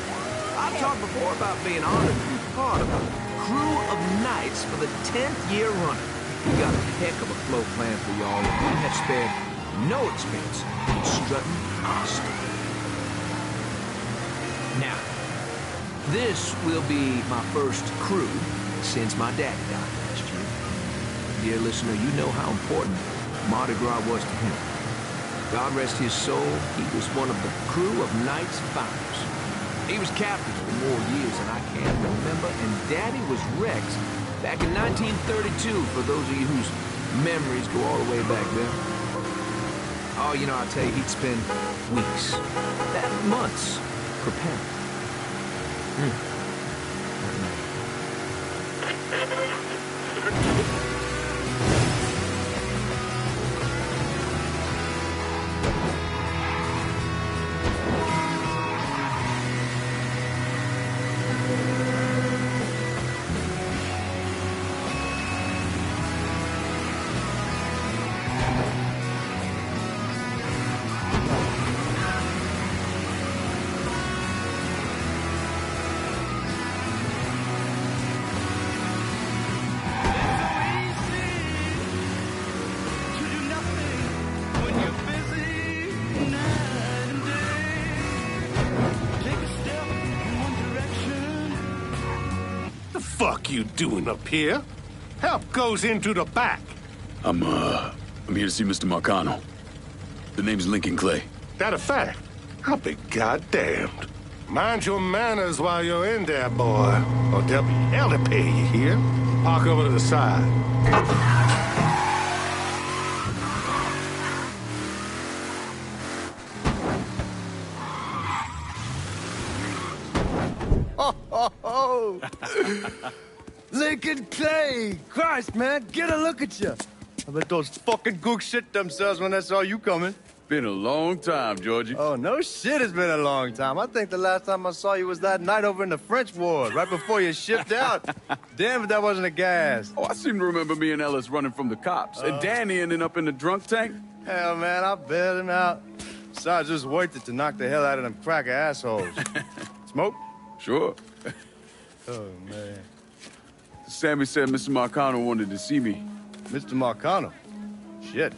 I've talked before about being honored to be part of a crew of knights for the 10th year running. We got a heck of a float plan for y'all, and we have spared no expense in strutting our stuff. Now, this will be my first crew since my daddy died last year. Dear listener, you know how important Mardi Gras was to him. God rest his soul, he was one of the crew of Knights founders. He was captain for more years than I can remember, and Daddy was Rex back in 1932, for those of you whose memories go all the way back then. Oh, you know, I'll tell you, he'd spend weeks, months, preparing. Fuck you doing up here? Help goes into the back. I'm here to see Mr. Marcano. The name's Lincoln Clay. That a fact? I'll be goddamned. Mind your manners while you're in there, boy. Or there'll be hell to pay, you hear? Park over to the side. Oh. Lincoln Clay! Christ, man, get a look at you. I bet those fucking gooks shit themselves when they saw you coming. Been a long time, Georgie. Oh, no shit, it's been a long time. I think the last time I saw you was that night over in the French Ward, right before you shipped out. Damn if that wasn't a gas. Oh, I seem to remember me and Ellis running from the cops. And Danny ending up in the drunk tank. Hell, man, I bailed him out. Besides, just worth it to knock the hell out of them cracker assholes. Smoke? Sure. Oh, man. Sammy said Mr. Marcano wanted to see me. Mr. Marcano? Shit.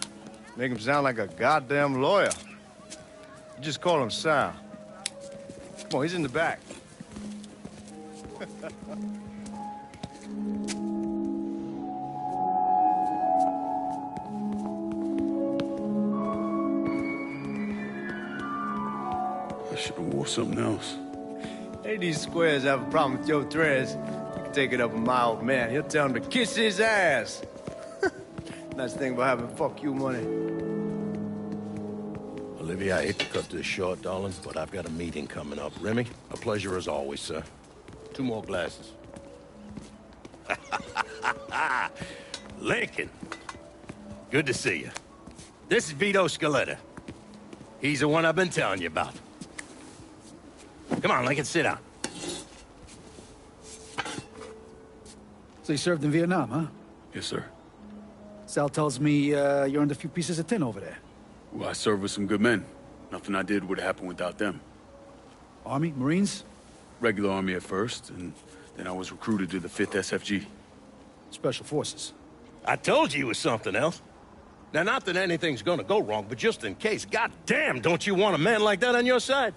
Make him sound like a goddamn lawyer. You just call him Sal. Come on, he's in the back. I should have wore something else. Hey, these squares have a problem with your threads. You can take it up with my old man. He'll tell him to kiss his ass. Nice thing about having fuck you money. Olivia, I hate to cut this short, darling, but I've got a meeting coming up. Remy, a pleasure as always, sir. 2 more glasses. Lincoln. Good to see you. This is Vito Scaletta. He's the one I've been telling you about. Come on, Lincoln, sit down. So you served in Vietnam, huh? Yes, sir. Sal tells me you earned a few pieces of tin over there. Well, I served with some good men. Nothing I did would have happened without them. Army? Marines? Regular Army at first, and then I was recruited to the 5th SFG. Special Forces. I told you it was something else. Now, not that anything's gonna go wrong, but just in case, goddamn, don't you want a man like that on your side?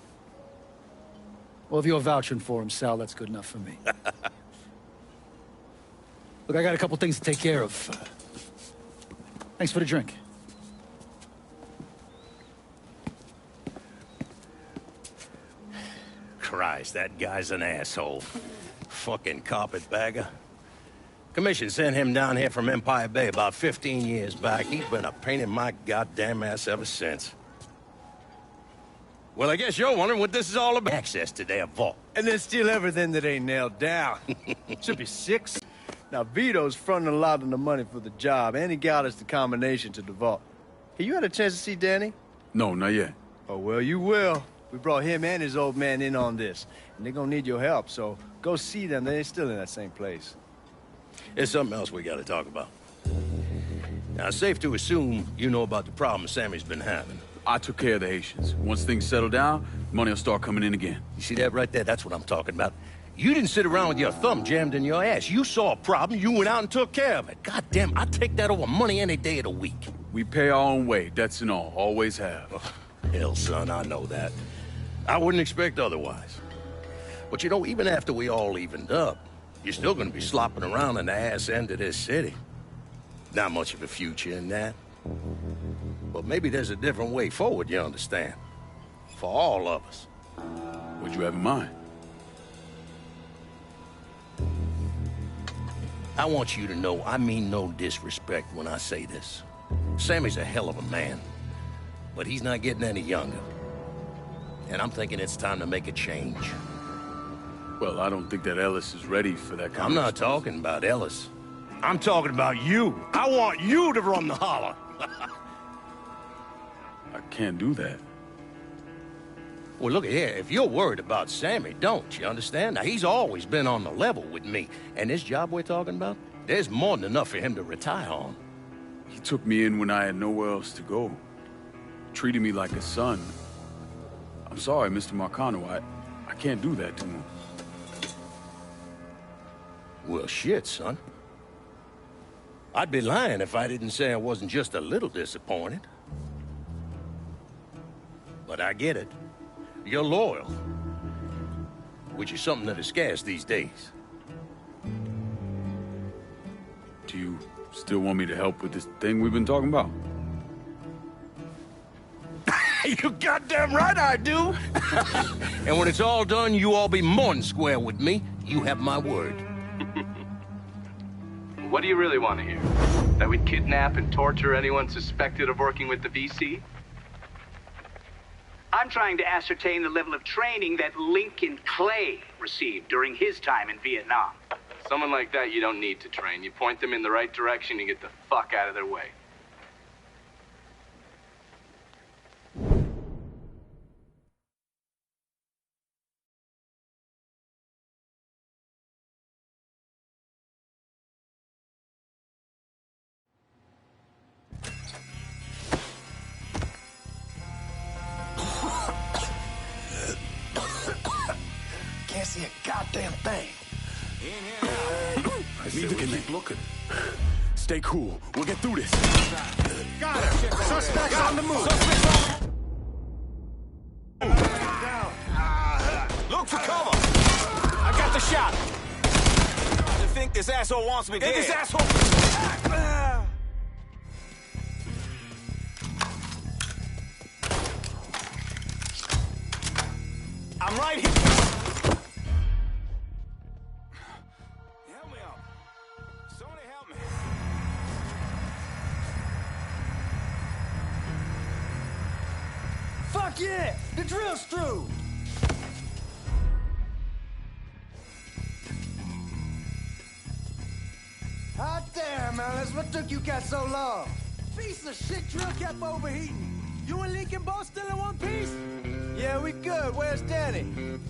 Well, if you're vouching for him, Sal, that's good enough for me. Look, I got a couple things to take care of. Thanks for the drink. Christ, that guy's an asshole. Fucking carpetbagger. Commission sent him down here from Empire Bay about 15 years back. He's been a pain in my goddamn ass ever since. Well, I guess you're wondering what this is all about. Access to their vault. And then steal everything that ain't nailed down. Should be 6. Now, Vito's fronting a lot of the money for the job, and he got us the combination to the vault. Hey, you had a chance to see Danny? No, not yet. Oh, well, you will. We brought him and his old man in on this, and they're gonna need your help, so go see them. They're still in that same place. There's something else we gotta talk about. Now, it's safe to assume you know about the problem Sammy's been having. I took care of the Haitians. Once things settle down, money will start coming in again. You see that right there? That's what I'm talking about. You didn't sit around with your thumb jammed in your ass. You saw a problem, you went out and took care of it. God damn, I'd take that over money any day of the week. We pay our own way, debts and all. Always have. Oh, hell, son, I know that. I wouldn't expect otherwise. But you know, even after we all evened up, you're still gonna be slopping around in the ass end of this city. Not much of a future in that. But maybe there's a different way forward, you understand? For all of us. What'd you have in mind? I want you to know I mean no disrespect when I say this. Sammy's a hell of a man, but he's not getting any younger. And I'm thinking it's time to make a change. Well, I don't think that Ellis is ready for that kind I'm not talking about Ellis. I'm talking about you. I want you to run the holler. I can't do that. Well, look here, if you're worried about Sammy, don't, you understand? Now, he's always been on the level with me. And this job we're talking about, there's more than enough for him to retire on. He took me in when I had nowhere else to go. Treated me like a son. I'm sorry, Mr. Marcano. I can't do that to him. Well, shit, son. I'd be lying if I didn't say I wasn't just a little disappointed. But I get it. You're loyal. Which is something that is scarce these days. Do you still want me to help with this thing we've been talking about? You goddamn right I do. And when it's all done, you all be more than square with me. You have my word. What do you really want to hear? That we'd kidnap and torture anyone suspected of working with the VC? I'm trying to ascertain the level of training that Lincoln Clay received during his time in Vietnam. Someone like that you don't need to train. You point them in the right direction and get the fuck out of their way. Can't see a goddamn thing. Neither can keep looking. Stay cool. We'll get through this. Got her. Suspects on the move. Look for cover. I got the shot. I think this asshole wants me dead. Get this asshole. I'm right here. Help me out. Somebody help me. Fuck yeah! The drill's through! Hot damn, Alice, what took you guys so long? Piece of shit drill kept overheating. You and Lincoln both still in one piece? Yeah, we good. Where's Danny?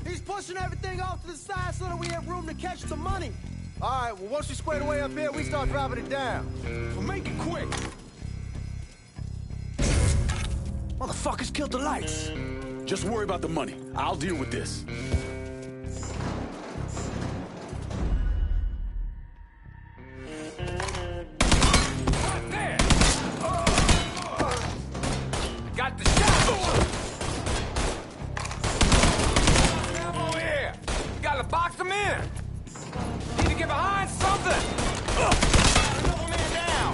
He's pushing everything off to the side so that we have room to catch the money. All right, well, once we square away up here, we start dropping it down. Well, make it quick. Motherfuckers killed the lights. Just worry about the money. I'll deal with this. Got the shot. Come over here. Gotta box him in. Need to get behind something. Another man down.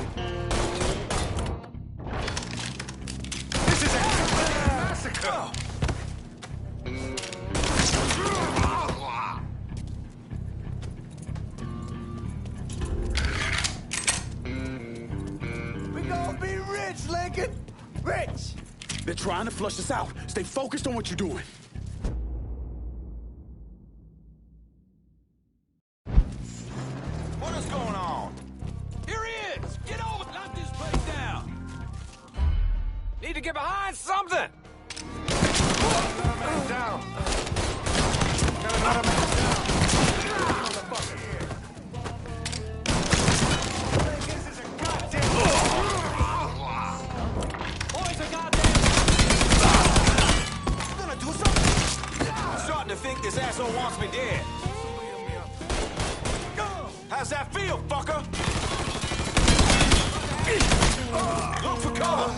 This is a massacre. We gonna be rich, Lincoln. Rich. They're trying to flush us out. Stay focused on what you're doing. What is going on? Here he is. Get over. Knock this place down. Need to get behind something. Another man down. Got another man down. Motherfucker here. This is a goddamn... Boys are goddamn. Gonna do something. I'm starting to think this asshole wants me dead. How's that feel, fucker? Look for cover.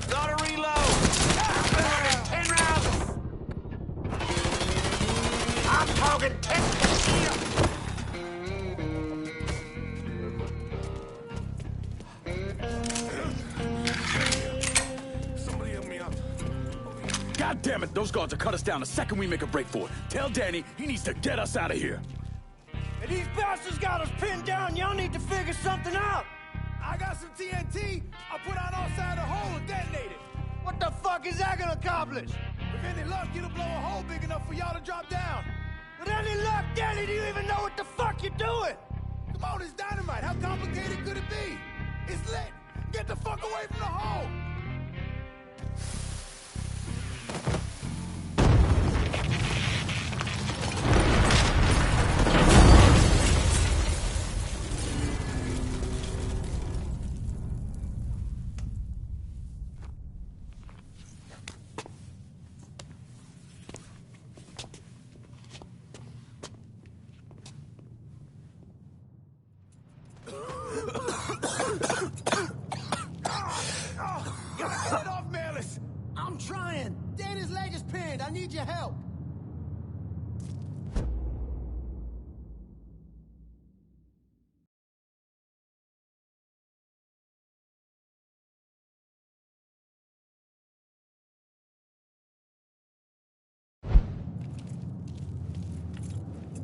Gotta reload. 10 rounds. I'm talking 10. Somebody help me out. God damn it, those guards will cut us down the second we make a break for it. Tell Danny he needs to get us out of here. And these bastards got us pinned down. Y'all need to figure something out. I got some TNT. I put on outside the hole and detonate it. What the fuck is that gonna accomplish? With any luck, it'll blow a hole big enough for y'all to drop down. With any luck, Danny, do you even know what the fuck you're doing? Come on, it's dynamite. How complicated could it be? It's lit. Get the fuck away from the hole. Get off, Melis! I'm trying. Danny's leg is pinned. I need your help.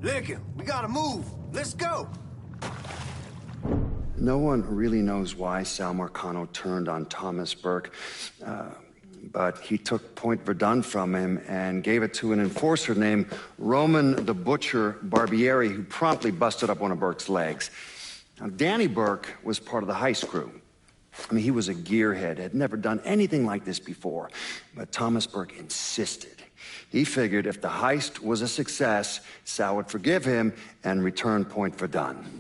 Lincoln, we gotta move. Let's go. No one really knows why Sal Marcano turned on Thomas Burke, but he took Point Verdun from him and gave it to an enforcer named Roman the Butcher Barbieri, who promptly busted up one of Burke's legs. Now, Danny Burke was part of the heist crew. I mean, he was a gearhead, had never done anything like this before, but Thomas Burke insisted. He figured if the heist was a success, Sal would forgive him and return Point Verdun.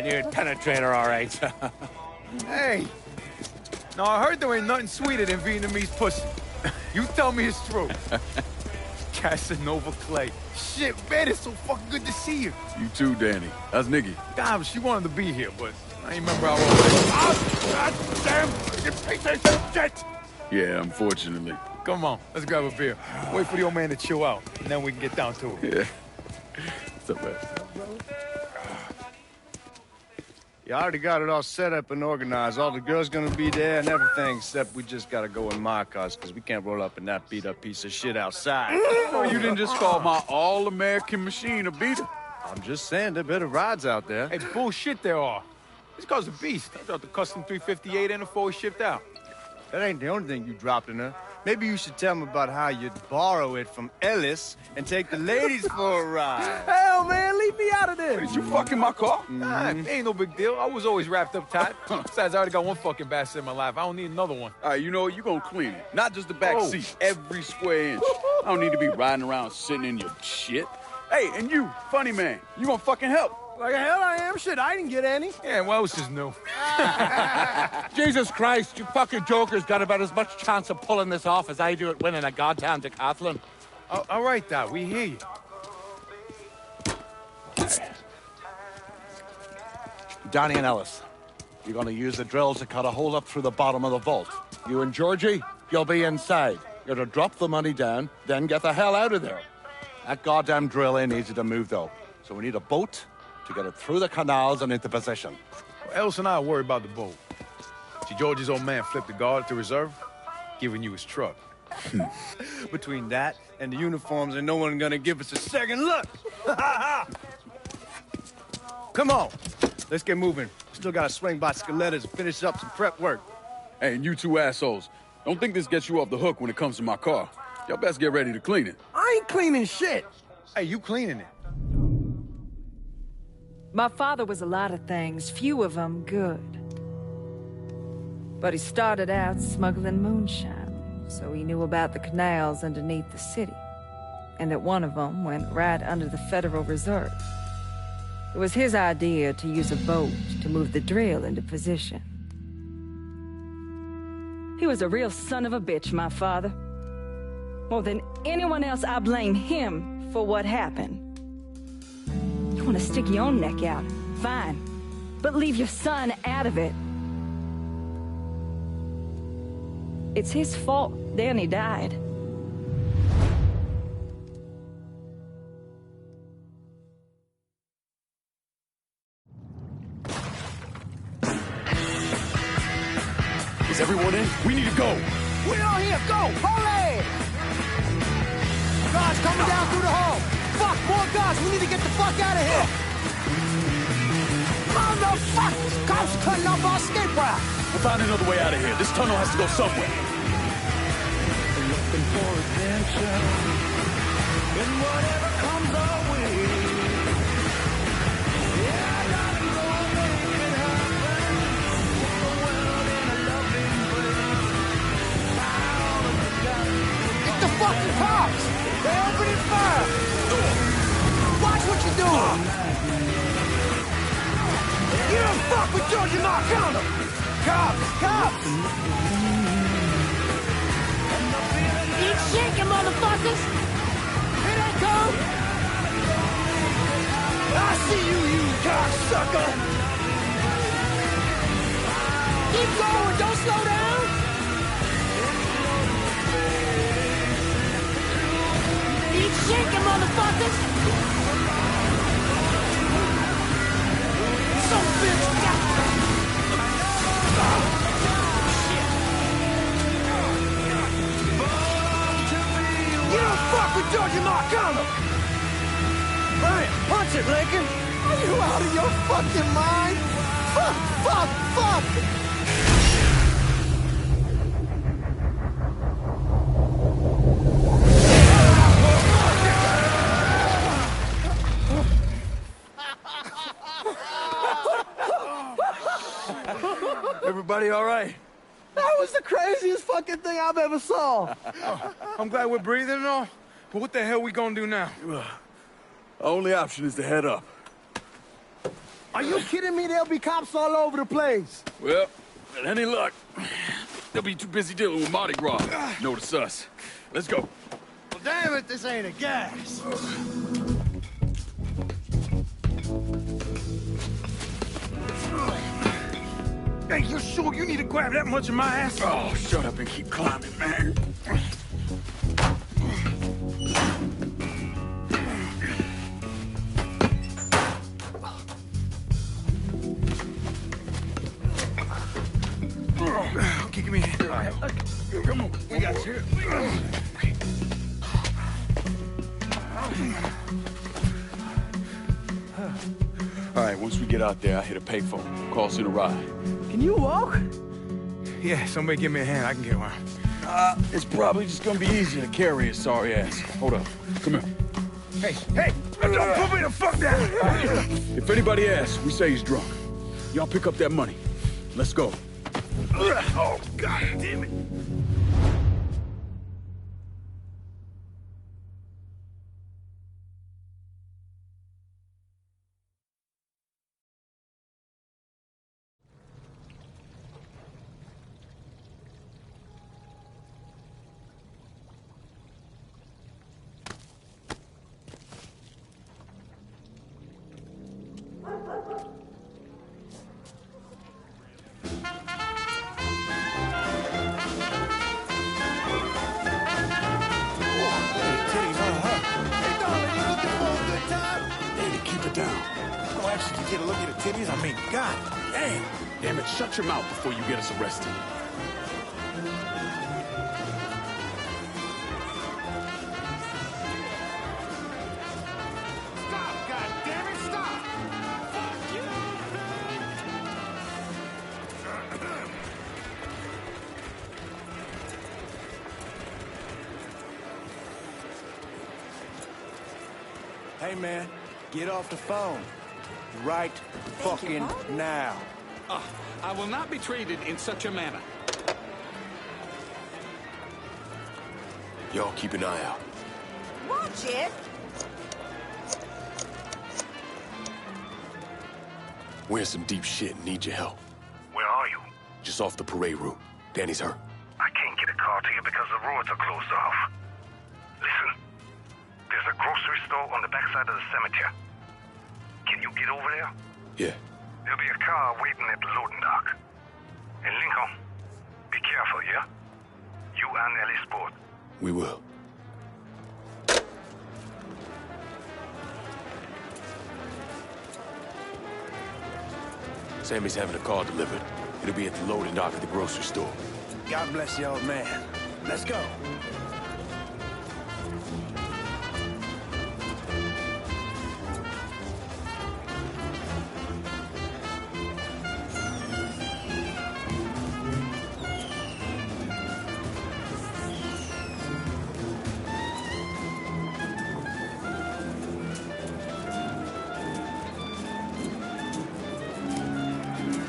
You'd penetrator, all right. Hey! No, I heard there ain't nothing sweeter than Vietnamese pussy. You tell me it's true. Casanova Clay. Shit, man, it's so fucking good to see you. You too, Danny. That's Nikki. God, she wanted to be here, but I ain't remember how old it was. Oh, God damn! You piece of shit! Yeah, unfortunately. Come on, let's grab a beer. Wait for the old man to chill out, and then we can get down to it. Yeah. What's up, man? You already got it all set up and organized. All the girls gonna be there and everything, except we just gotta go in my cars, because we can't roll up in that beat-up piece of shit outside. Oh, you didn't just call my all-American machine a beater. I'm just saying, there are better rides out there. Hey, bullshit there are. This car's a beast. I dropped the custom 358 and before we shipped out. That ain't the only thing you dropped in her. Maybe you should tell them about how you'd borrow it from Ellis and take the ladies for a ride. Hell, man, leave me out of this. Did you fuck in my car? Nah, ain't no big deal. I was always wrapped up tight. Besides, I already got one fucking bastard in my life. I don't need another one. All right, you know what? You gonna clean it. Not just the back seat, every square inch. I don't need to be riding around sitting in your shit. Hey, and you, funny man, you gonna fucking help. Like hell I am. Shit, I didn't get any. Yeah, what else is new? Jesus Christ, you fucking jokers got about as much chance of pulling this off as I do at winning a goddamn decathlon. All right, Doc, we hear you. Donnie and Ellis, you're gonna use the drills to cut a hole up through the bottom of the vault. You and Georgie, you'll be inside. You're to drop the money down, then get the hell out of there. That goddamn drill ain't easy to move, though. So we need a boat to get it through the canals and into position. Well, Ellis and I worry about the boat. See, George's old man flipped the guard to reserve, giving you his truck. Between that and the uniforms, ain't no one gonna give us a second look. Come on, let's get moving. Still gotta swing by Scoletta's and finish up some prep work. Hey, and you two assholes, don't think this gets you off the hook when it comes to my car. Y'all best get ready to clean it. I ain't cleaning shit. Hey, you cleaning it. My father was a lot of things, few of them good. But he started out smuggling moonshine, so he knew about the canals underneath the city, and that one of them went right under the Federal Reserve. It was his idea to use a boat to move the drill into position. He was a real son of a bitch, my father. More than anyone else, I blame him for what happened. You want to stick your own neck out, fine. But leave your son out of it. It's his fault Danny died. Is everyone in? We need to go. We're all here. Go. Holy! Guards coming down through the hall. Fuck, more guards. We need to get the fuck out of here. Motherfuckers! Cops cutting off our escape route. We'll find another way out of here. This tunnel has to go somewhere. Looking for adventure. And whatever comes our way. Yeah, I gotta go and make it happen. Put the world in a loving place. Get the fucking cops! They're opening fire! Watch what you're doing! You don't fuck with Georgie Marcano! Cops! Cops! Eat shit, you motherfuckers! Here they come! I see you, you cocksucker! Keep going, don't slow down! Eat shaking, motherfuckers! Some bitch got You don't fuck with Georgie Marcano! Brian, punch it, Lincoln! Are you out of your fucking mind? Fuck, fuck, fuck! Everybody all right? That was the craziest fucking thing I've ever saw! I'm glad we're breathing and all, but what the hell we gonna do now? Our only option is to head up. Are you kidding me? There'll be cops all over the place. Well, with any luck, they'll be too busy dealing with Mardi Gras. Notice us. Let's go. Well, damn it, this ain't a gas. Hey, you sure you need to grab that much of my ass? Oh, shut up and keep climbing, man. Okay, give me a hand. All right. Come on, we got you. All right, once we get out there, I'll hit a payphone. Call us in a ride. Can you walk? Yeah, somebody give me a hand. I can get around. It's probably just gonna be easier to carry his sorry ass. Hold up. Come here. Hey, hey! Don't put me the fuck down! If anybody asks, we say he's drunk. Y'all pick up that money. Let's go. Oh, God damn it. Get a look at the titties? I mean, God damn. Damn it, shut your mouth before you get us arrested. Stop, goddammit, stop! Fuck you! Hey, man, get off the phone. Right fucking now. I will not be treated in such a manner. Y'all keep an eye out. Watch it. We're in some deep shit and need your help. Where are you? Just off the parade route. Danny's hurt. I can't get a car to you because the roads are closed off. Listen, there's a grocery store on the backside of the cemetery. Can you get over there? Yeah. There'll be a car waiting at the loading dock. And Lincoln, be careful, yeah? You and Ellie Sport. We will. Sammy's having a car delivered. It'll be at the loading dock at the grocery store. God bless you, old man. Let's go.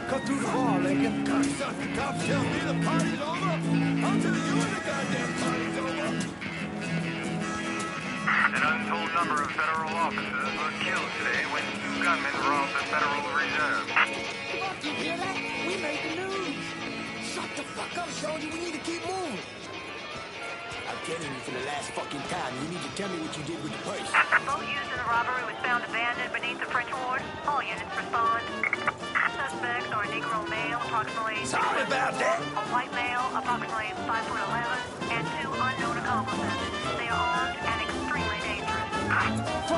Cut through the bar, Lincoln. Cocksucker cops tell me the party's over. I'll tell you when the goddamn party's over. An untold number of federal officers were killed today when two gunmen robbed the Federal Reserve. Fuck, you hear that? We made the news. Shut the fuck up, Georgie. We need to keep moving. I'm telling you for the last fucking time, you need to tell me what you did with the purse. The boat used in the robbery was found abandoned beneath the French Ward. All units respond. Suspects are a Negro male, approximately... Sorry about that. A white male, approximately 5'11", and two unknown accomplices. They are armed and extremely dangerous.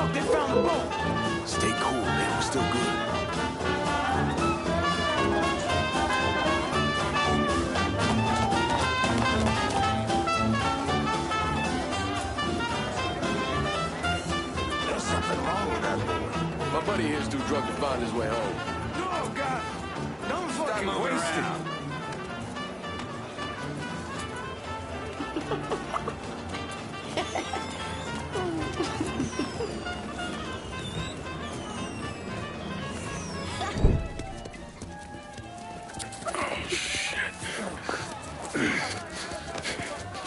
Fuck, they found the boat! Stay cool, man. We're still good. There's something wrong with that boy. My buddy here's too drunk to find his way home. No, God! Don't fucking waste it!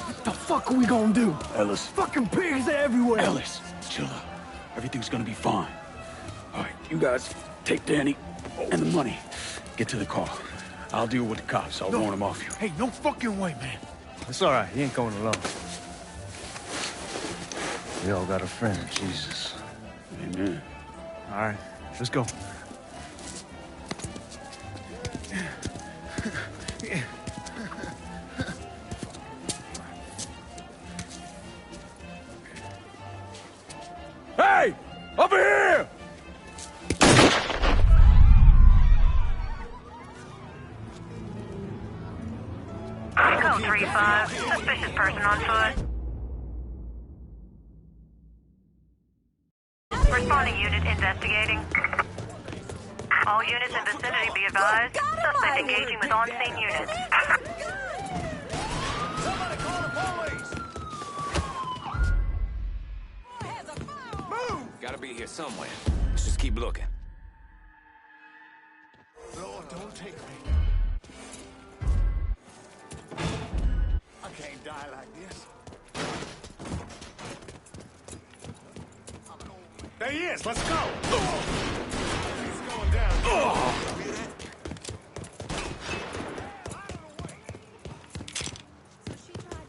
What the fuck are we gonna do? Ellis. Fucking pigs everywhere! Ellis, chill out. Everything's gonna be fine. All right, you guys take Danny and the money. Get to the car. I'll deal with the cops. I'll warn them off you. Hey, no fucking way, man. It's all right. He ain't going alone. We all got a friend, Jesus. Amen. All right, let's go. Hey! Over here! Code 3-5. Suspicious person on foot. Responding unit investigating. All units in vicinity be advised. Suspect engaging with on-scene units. Somebody call the police! Move! Gotta be here somewhere. Let's just keep looking. Lord, don't take me. I can't die like this. There he is. Let's go. He's going down.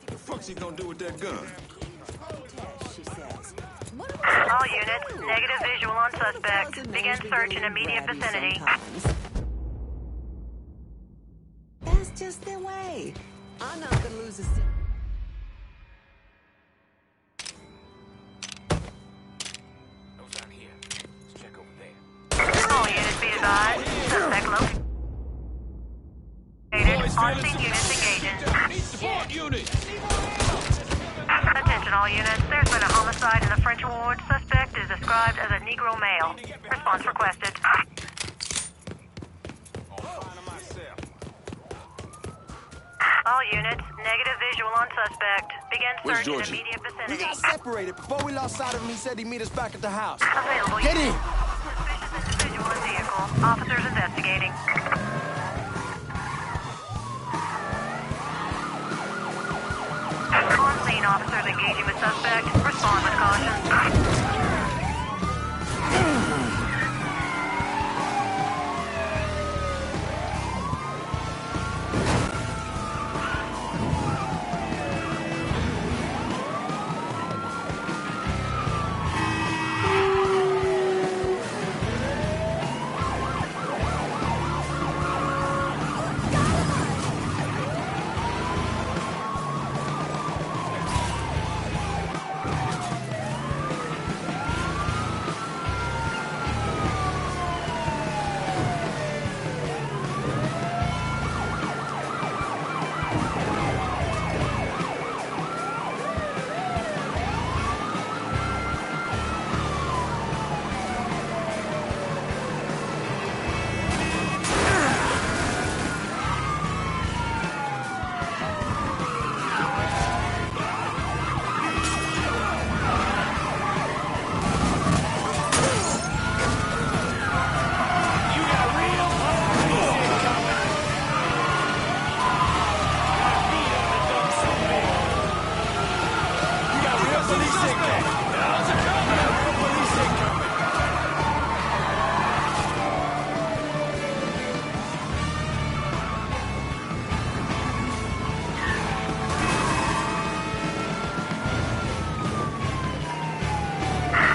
The fuck's he gonna do with that gun? All units, negative visual on suspect. Begin search in immediate vicinity. That's just their way. I'm not gonna lose a All units be advised. Suspect located. On-scene units engaging. Attention all units. There's been a homicide in the French ward. Suspect is described as a Negro male. Response requested. All units, negative visual on suspect. Begin Where's search in Georgie? immediate We vicinity. got separated. Before we lost sight of him, he said he'd meet us back at the house. Available Get in! individual in vehicle. Officers investigating. On-scene officers engaging with suspect. Respond with caution.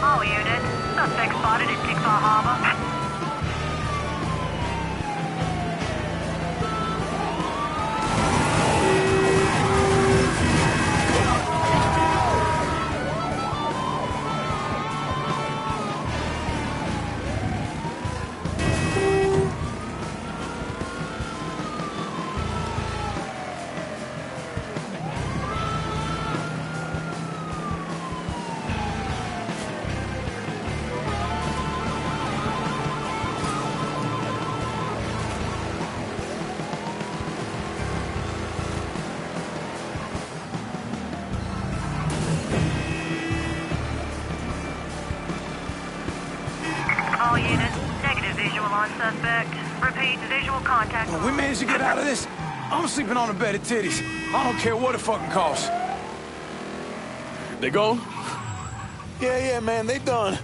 All units, suspect spotted in Jigsaw Harbor. visual on suspect. Repeat, visual contact. Oh, we managed to get out of this. I'm sleeping on a bed of titties. I don't care what it fucking costs. They gone? Yeah, man, they done.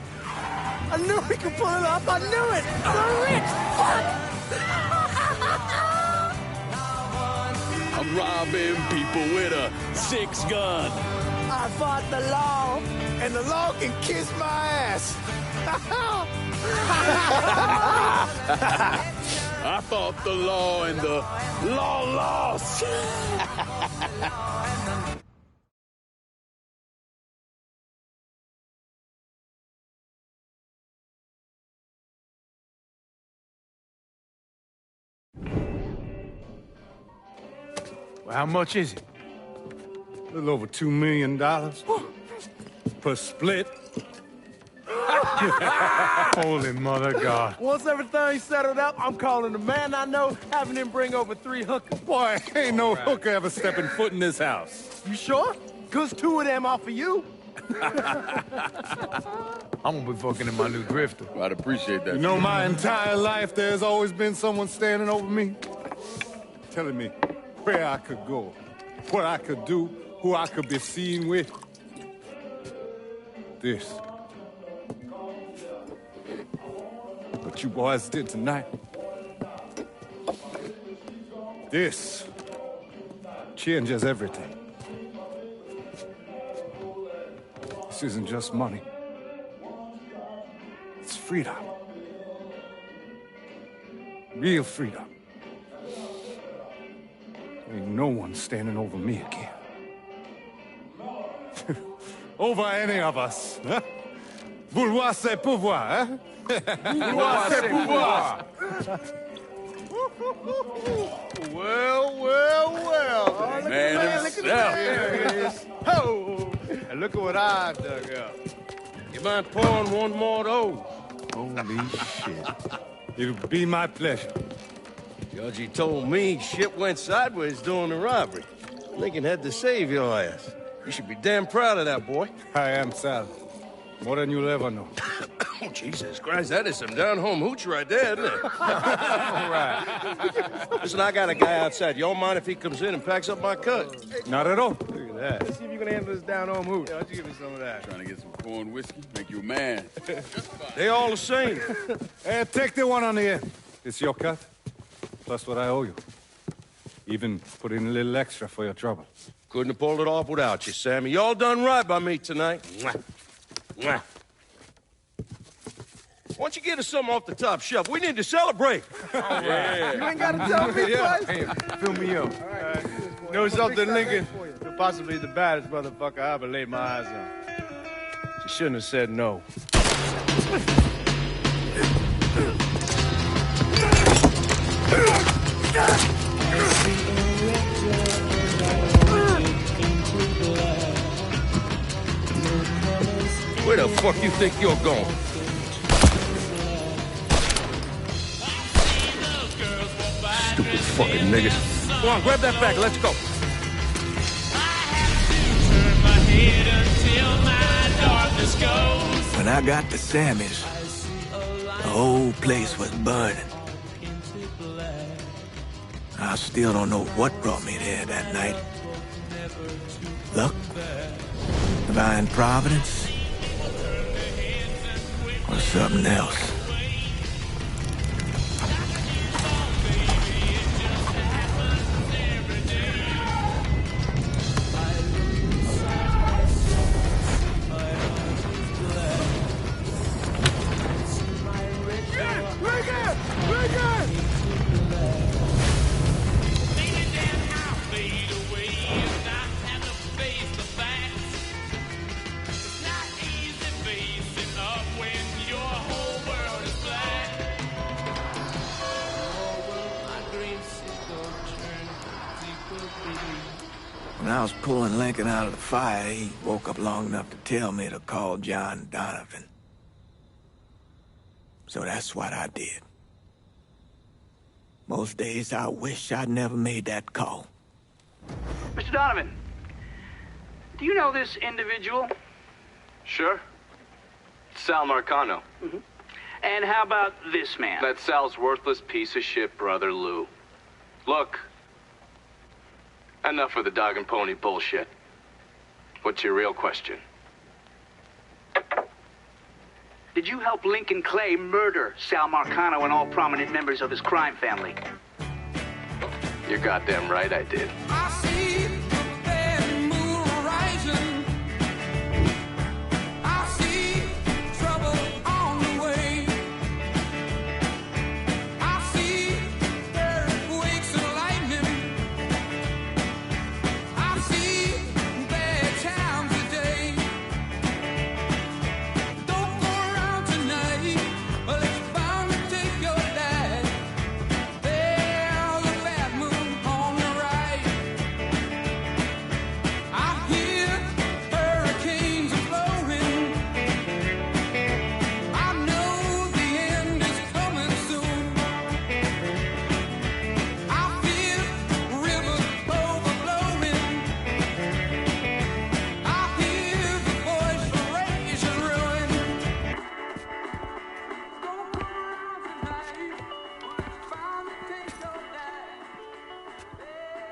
I knew we could pull it off. I knew it. We're rich. I'm robbing people with a 6-gun. I fought the law, and the law can kiss my ass. I fought the law and the law lost. Well, how much is it? A little over $2 million per split. Holy mother God. Once everything's settled up, I'm calling the man I know, having him bring over 3 hookers. Boy, ain't no hooker ever stepping foot in this house. You sure? 'Cause 2 of them are for you. I'm gonna be fucking in my new drifter. I'd appreciate that. You know, my entire life, there's always been someone standing over me, telling me where I could go, what I could do, who I could be seen with. This. What you boys did tonight. This changes everything. This isn't just money. It's freedom. Real freedom. Ain't no one standing over me again. Over any of us, huh? Vouloir c'est pouvoir, hein? Vouloir c'est pouvoir. Well. Man himself. There it is. Oh, and look at what I've dug up. You mind pouring one more of those? Holy shit. It'll be my pleasure. Judge, told me shit went sideways during the robbery. Lincoln had to save your ass. You should be damn proud of that, boy. I am, Sal. More than you'll ever know. Oh, Jesus Christ, that is some down-home hooch right there, isn't it? All right. Listen, I got a guy outside. Y'all mind if he comes in and packs up my cut? Not at all. Look at that. Let's see if you can handle this down-home hoot. Yeah, why don't you give me some of that? Trying to get some corn whiskey, make you a man. They all the same. Hey, take the one on the end. It's your cut, plus what I owe you. Even put in a little extra for your trouble. Couldn't have pulled it off without you, Sammy. Y'all done right by me tonight. Mwah. Mwah. Why don't you get us something off the top shelf? We need to celebrate. All right. You ain't got to tell me twice. Hey, fill me up. All right. You know something, Lincoln? You're possibly the baddest motherfucker I ever laid my eyes on. She shouldn't have said no. Where the fuck you think you're going? Stupid fucking niggas. Come on, grab that bag. Let's go. When I got to Sammy's, the whole place was burning. I still don't know what brought me there that night. Luck? Divine providence? Or something else? When I was pulling Lincoln out of the fire, he woke up long enough to tell me to call John Donovan. So that's what I did. Most days I wish I'd never made that call. Mr. Donovan, do you know this individual? Sure. Sal Marcano. And how about this man? That Sal's worthless piece of shit, brother Lou. Look, enough of the dog and pony bullshit. What's your real question? Did you help Lincoln Clay murder Sal Marcano and all prominent members of his crime family? You're goddamn right I did.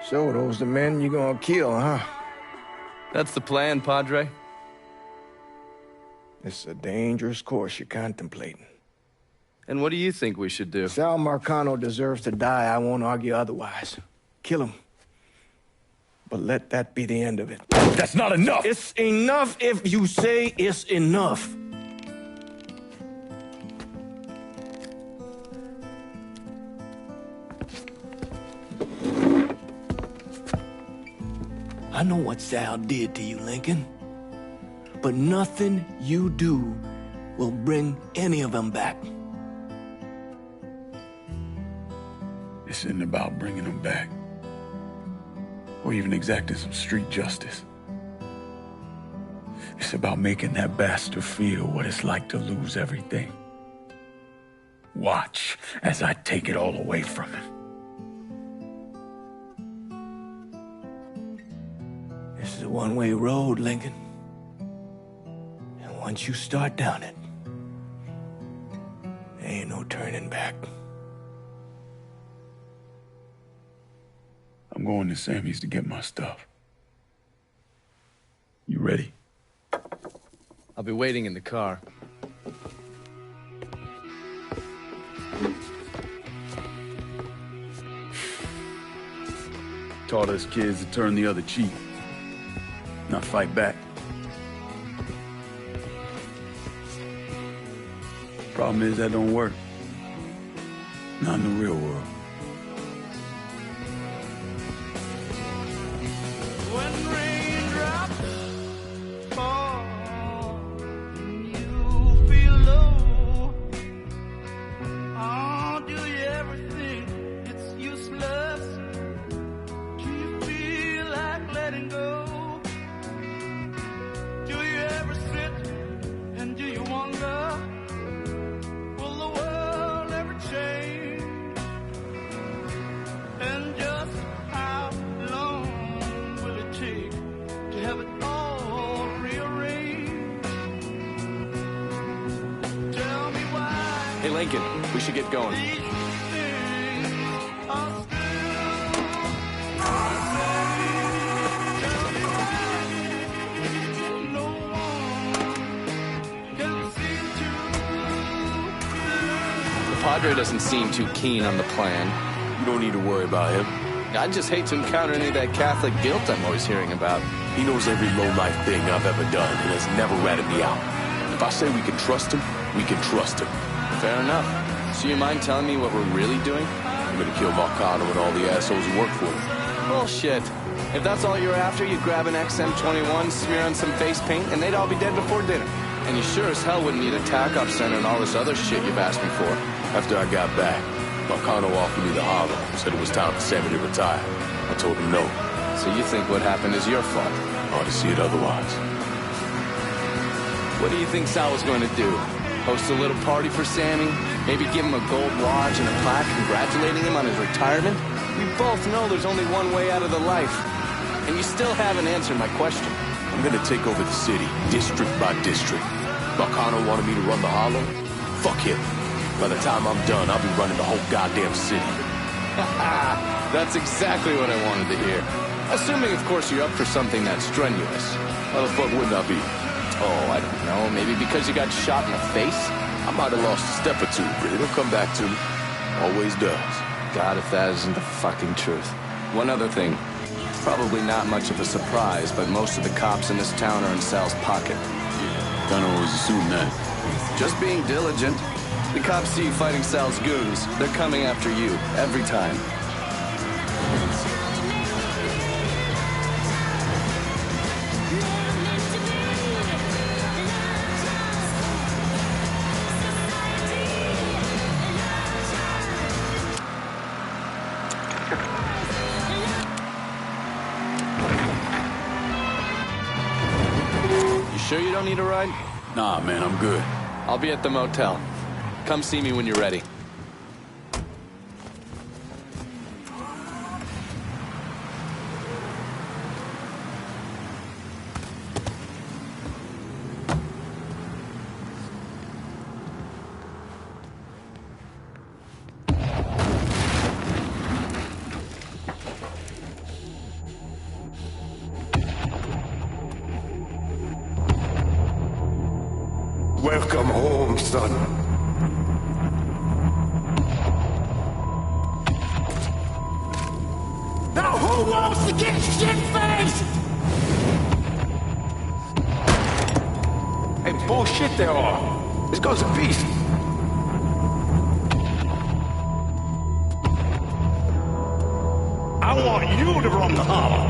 So those the men you gonna kill, huh? That's the plan, Padre. It's a dangerous course you're contemplating. And what do you think we should do? Sal Marcano deserves to die. I won't argue otherwise. Kill him. But let that be the end of it. That's not enough! It's enough if you say it's enough. I know what Sal did to you, Lincoln. But nothing you do will bring any of them back. This isn't about bringing them back. Or even exacting some street justice. It's about making that bastard feel what it's like to lose everything. Watch as I take it all away from him. This is a one-way road, Lincoln. And once you start down it, there ain't no turning back. I'm going to Sammy's to get my stuff. You ready? I'll be waiting in the car. Taught us kids to turn the other cheek, not fight back. Problem is that don't work. Not in the real world. Hey, Lincoln, we should get going. The Padre doesn't seem too keen on the plan. You don't need to worry about him. I'd just hate to encounter any of that Catholic guilt I'm always hearing about. He knows every low-life thing I've ever done and has never ratted me out. If I say we can trust him, we can trust him. Fair enough. So you mind telling me what we're really doing? I'm gonna kill Marcano and all the assholes who work for him. Bullshit. If that's all you're after, you'd grab an XM21, smear on some face paint, and they'd all be dead before dinner. And you sure as hell wouldn't need a TAC-op center and all this other shit you've asked me for. After I got back, Marcano offered me the hollow, said it was time for Sammy to retire. I told him no. So you think what happened is your fault? Hard to see it otherwise. What do you think Sal was going to do? Host a little party for Sammy? Maybe give him a gold watch and a plaque congratulating him on his retirement? We both know there's only one way out of the life. And you still haven't answered my question. I'm gonna take over the city, district by district. Marcano wanted me to run the hollow. Fuck him. By the time I'm done, I'll be running the whole goddamn city. That's exactly what I wanted to hear. Assuming, of course, you're up for something that's strenuous. How the fuck wouldn't I be? Oh, I don't know. Maybe because you got shot in the face? I might have lost a step or two, but it'll come back to me. Always does. God, if that isn't the fucking truth. One other thing. Probably not much of a surprise, but most of the cops in this town are in Sal's pocket. Yeah, kinda always assume that. Just being diligent. The cops see you fighting Sal's goons. They're coming after you, every time. Sure you don't need a ride? Nah, man, I'm good. I'll be at the motel. Come see me when you're ready. Welcome home, son. Now who wants to get shit-faced? Hey, bullshit they are. This goes to peace. I want you to run the harbor.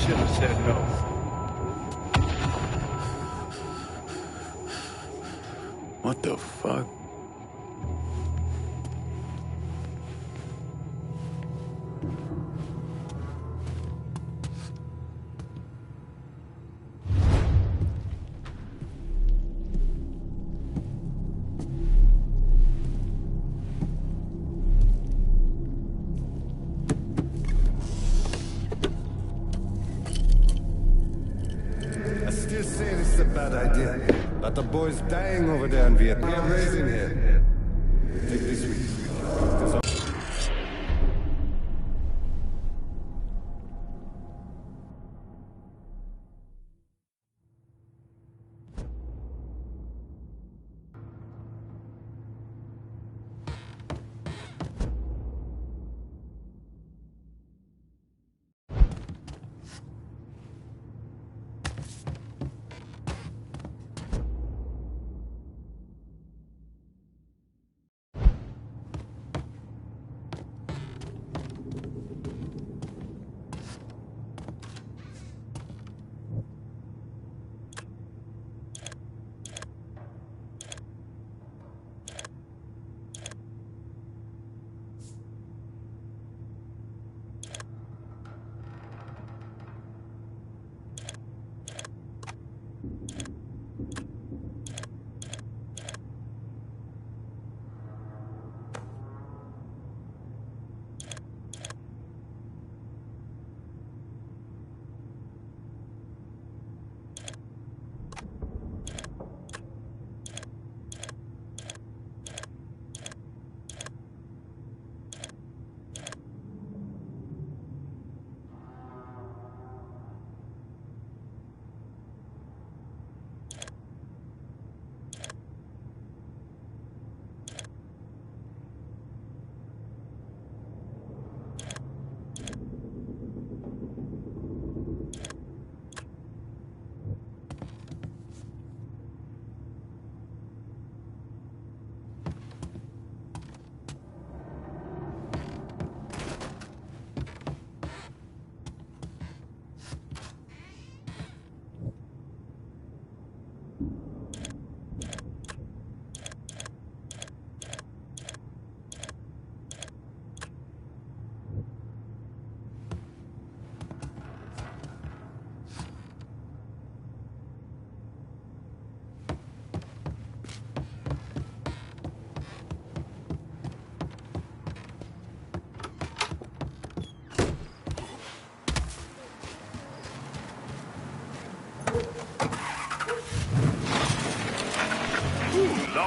Should have said no. What the fuck? Still say this is a bad idea, but the boy's dying over there in Vietnam. We are raising here. Take this with you.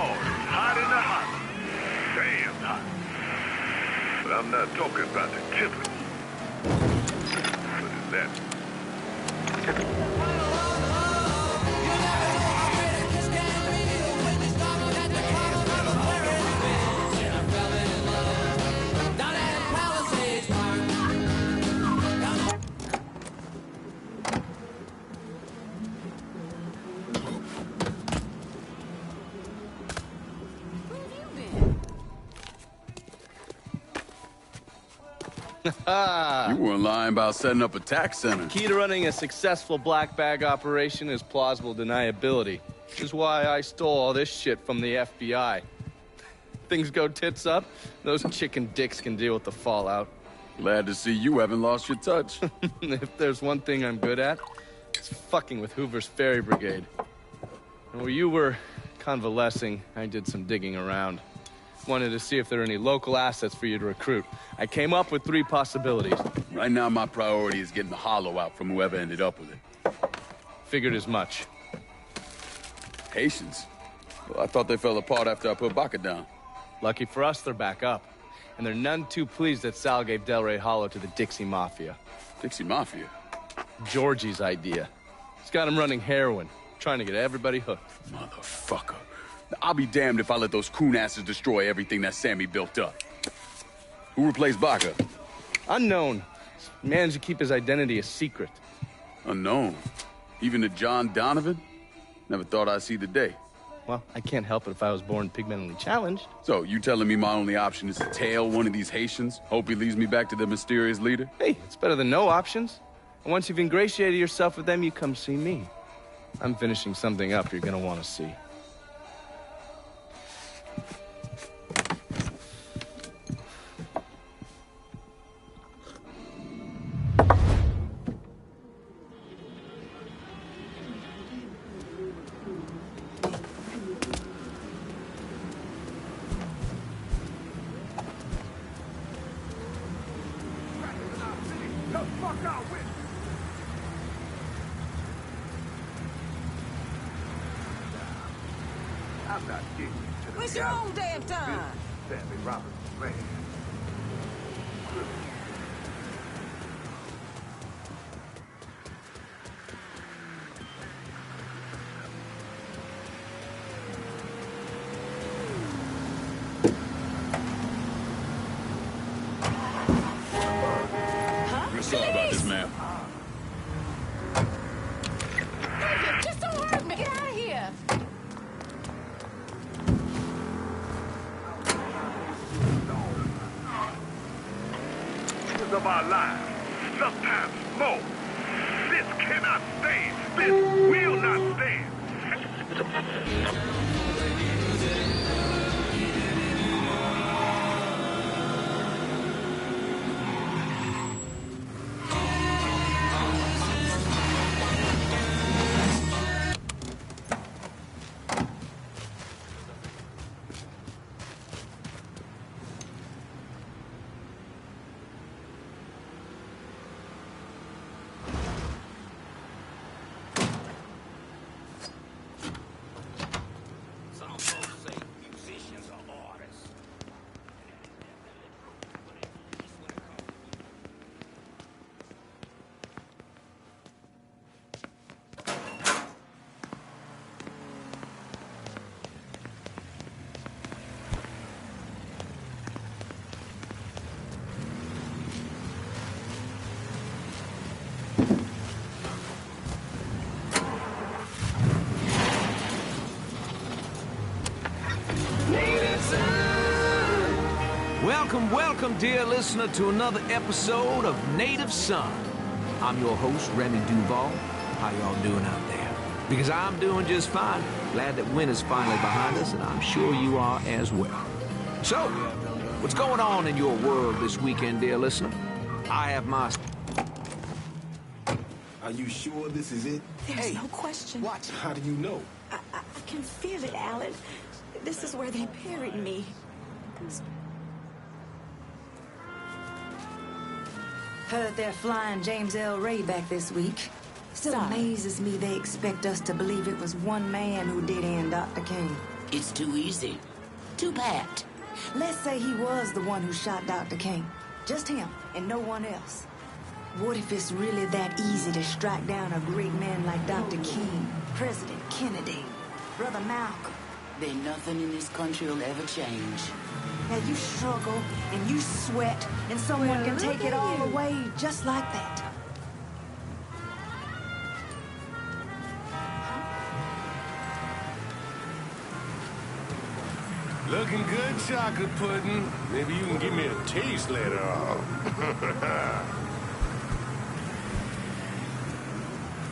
Lord, it's hot in the hot. Damn hot. But I'm not talking about the temperature. What is that? You weren't lying about setting up a tax center. Key to running a successful black bag operation is plausible deniability, which is why I stole all this shit from the FBI. Things go tits up, those chicken dicks can deal with the fallout. Glad to see you haven't lost your touch. If there's one thing I'm good at, it's fucking with Hoover's Ferry Brigade. And while you were convalescing, I did some digging around. Wanted to see if there are any local assets for you to recruit. I came up with 3 possibilities. Right now, my priority is getting the hollow out from whoever ended up with it. Figured as much. Haitians? Well, I thought they fell apart after I put Baca down. Lucky for us, they're back up. And they're none too pleased that Sal gave Delray Hollow to the Dixie Mafia. Dixie Mafia? Georgie's idea. He's got him running heroin, trying to get everybody hooked. Motherfucker. I'll be damned if I let those coon asses destroy everything that Sammy built up. Who replaced Baca? Unknown. He managed to keep his identity a secret. Unknown? Even to John Donovan? Never thought I'd see the day. Well, I can't help it if I was born pigmentally challenged. So, you telling me my only option is to tail one of these Haitians? Hope he leads me back to the mysterious leader? Hey, it's better than no options. And once you've ingratiated yourself with them, you come see me. I'm finishing something up you're gonna want to see. I'm not getting to the Waste your own damn time. Sammy Roberts, man. We're sorry about this, ma'am. Just don't hurt me. Get out of here. Of our lives, sometimes more. This cannot stand. This will not stand. Welcome, dear listener, to another episode of Native Son. I'm your host, Remy Duval. How y'all doing out there? Because I'm doing just fine. Glad that winter's finally behind us, and I'm sure you are as well. So, what's going on in your world this weekend, dear listener? I have my... Are you sure this is it? There's no question. What? How do you know? I can feel it, Alan. This is where they buried me. Heard they're flying James L. Ray back this week. Still amazes me they expect us to believe it was one man who did end Dr. King. It's too easy. Too bad. Let's say he was the one who shot Dr. King. Just him and no one else. What if it's really that easy to strike down a great man like Dr. King, President Kennedy, Brother Malcolm? Then nothing in this country will ever change. Now you struggle and you sweat and someone can take it all away just like that. Looking good, chocolate pudding. Maybe you can give me a taste later on.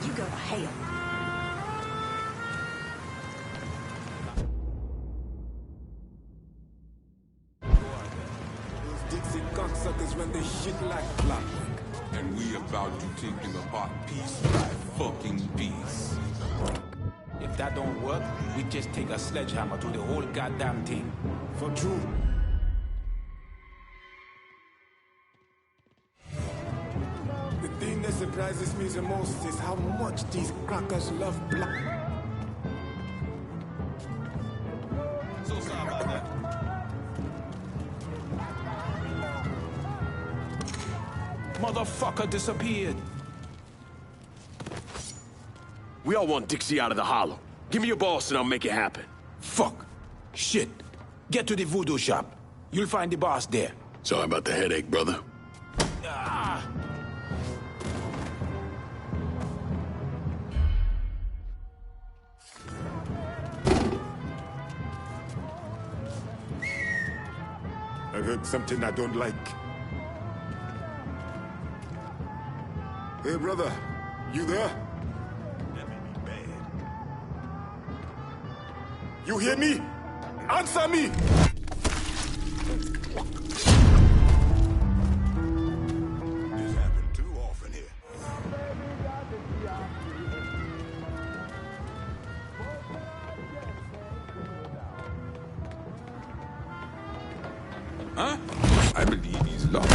You go to hell. Dixie cocksuckers run this shit like clockwork. And we about to take them apart piece by fucking piece. If that don't work, we just take a sledgehammer to the whole goddamn thing. For true. The thing that surprises me the most is how much these crackers love black. So sorry about that. Motherfucker disappeared. We all want Dixie out of the hollow. Give me your boss and I'll make it happen. Fuck. Shit. Get to the voodoo shop. You'll find the boss there. Sorry about the headache, brother. Ah. I heard something I don't like. Hey, brother. You there? That may be bad. You hear me? Answer me! This happened too often here. Huh? I believe he's lost.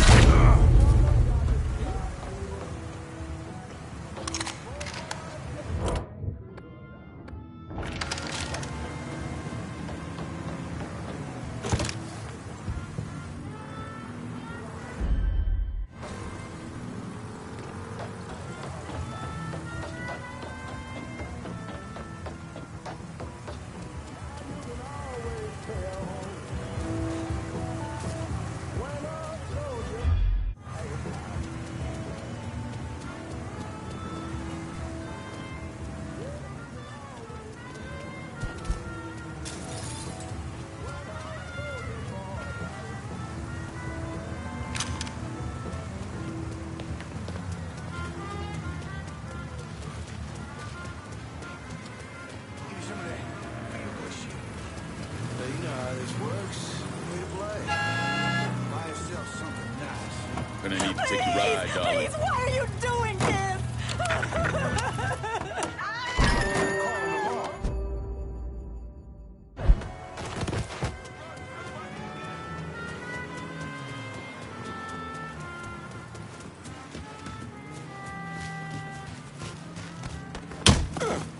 Gonna need to take a ride, darling. Please, why are you doing this?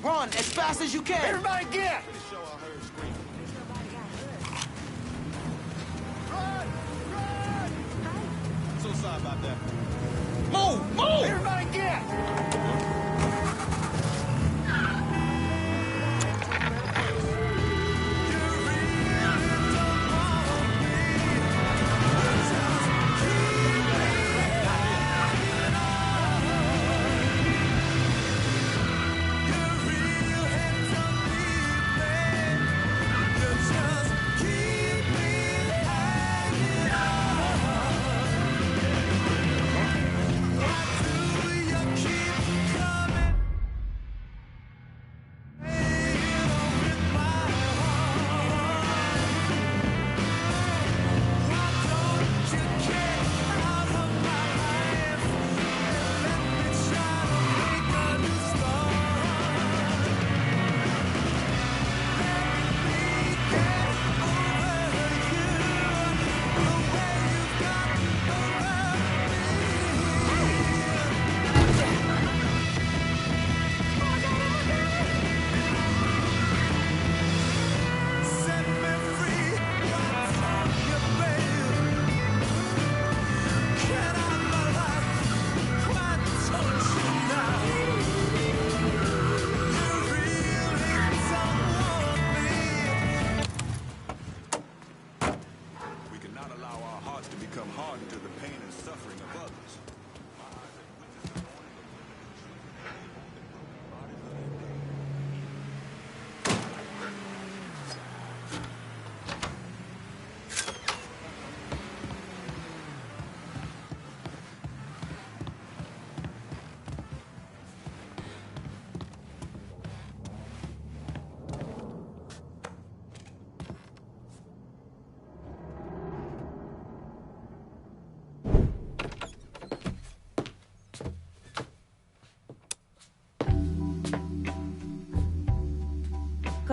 Run as fast as you can. Everybody get! So sorry about that. Move! Move! Everybody get!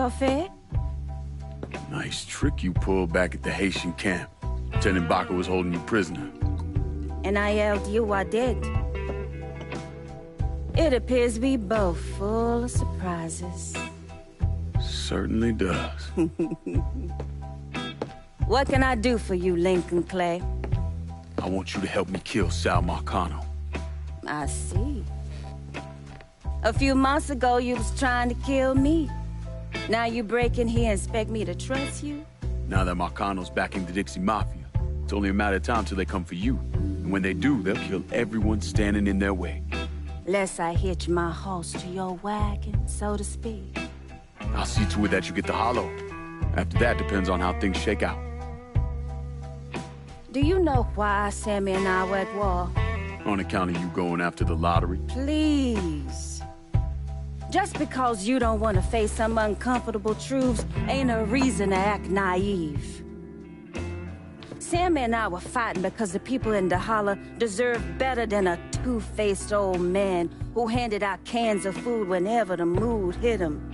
Parfait? Nice trick you pulled back at the Haitian camp. Lieutenant Baca was holding you prisoner. And I yelled, you are dead. It appears we both full of surprises. Certainly does. What can I do for you, Lincoln Clay? I want you to help me kill Sal Marcano. I see. A few months ago, you was trying to kill me. Now you break in here and expect me to trust you? Now that Marcano's backing the Dixie Mafia, it's only a matter of time till they come for you. And when they do, they'll kill everyone standing in their way. Lest I hitch my horse to your wagon, so to speak. I'll see to it that you get the hollow. After that, depends on how things shake out. Do you know why Sammy and I were at war? On account of you going after the lottery? Please. Just because you don't want to face some uncomfortable truths ain't a reason to act naive. Sammy and I were fighting because the people in the holler deserved better than a two-faced old man who handed out cans of food whenever the mood hit him.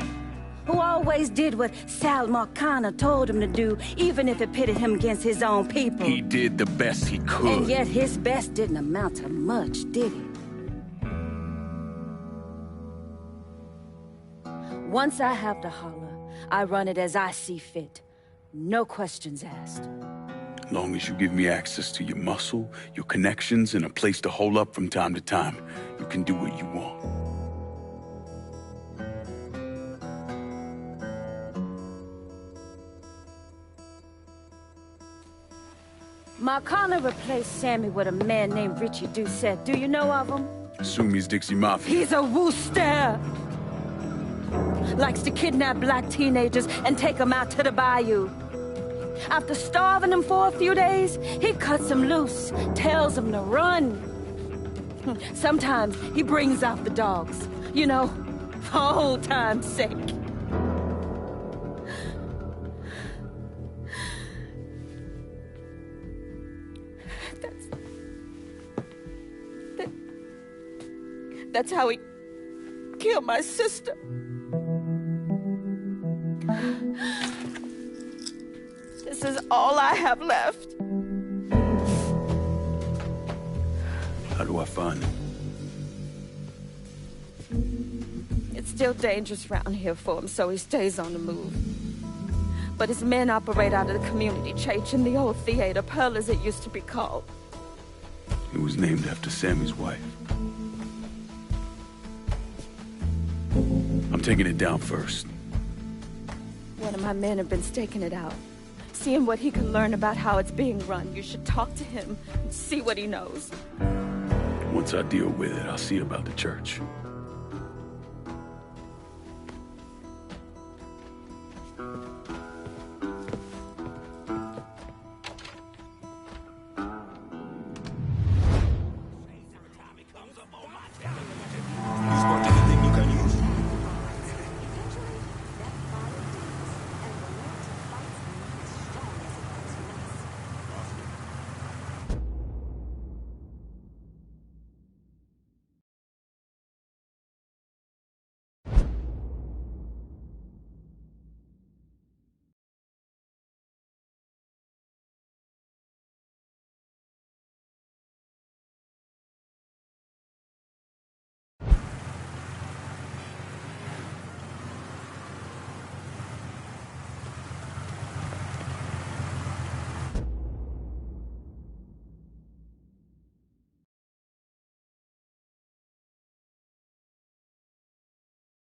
Who always did what Sal Marcano told him to do, even if it pitted him against his own people. He did the best he could. And yet his best didn't amount to much, did it? Once I have the holler, I run it as I see fit. No questions asked. As long as you give me access to your muscle, your connections, and a place to hole up from time to time, you can do what you want. Marcano replaced Sammy with a man named Richie Doucette. Do you know of him? Assume he's Dixie Mafia. He's a Wooster! Likes to kidnap black teenagers and take them out to the bayou. After starving them for a few days, he cuts them loose, tells them to run. Sometimes he brings out the dogs, you know, for old time's sake. That's how he killed my sister. This is all I have left. How do I find him? It's still dangerous around here for him, so he stays on the move. But his men operate out of the community church in the old theater, Pearl as it used to be called. It was named after Sammy's wife. I'm taking it down first. One of my men have been staking it out. Seeing what he can learn about how it's being run. You should talk to him and see what he knows. Once I deal with it, I'll see about the church.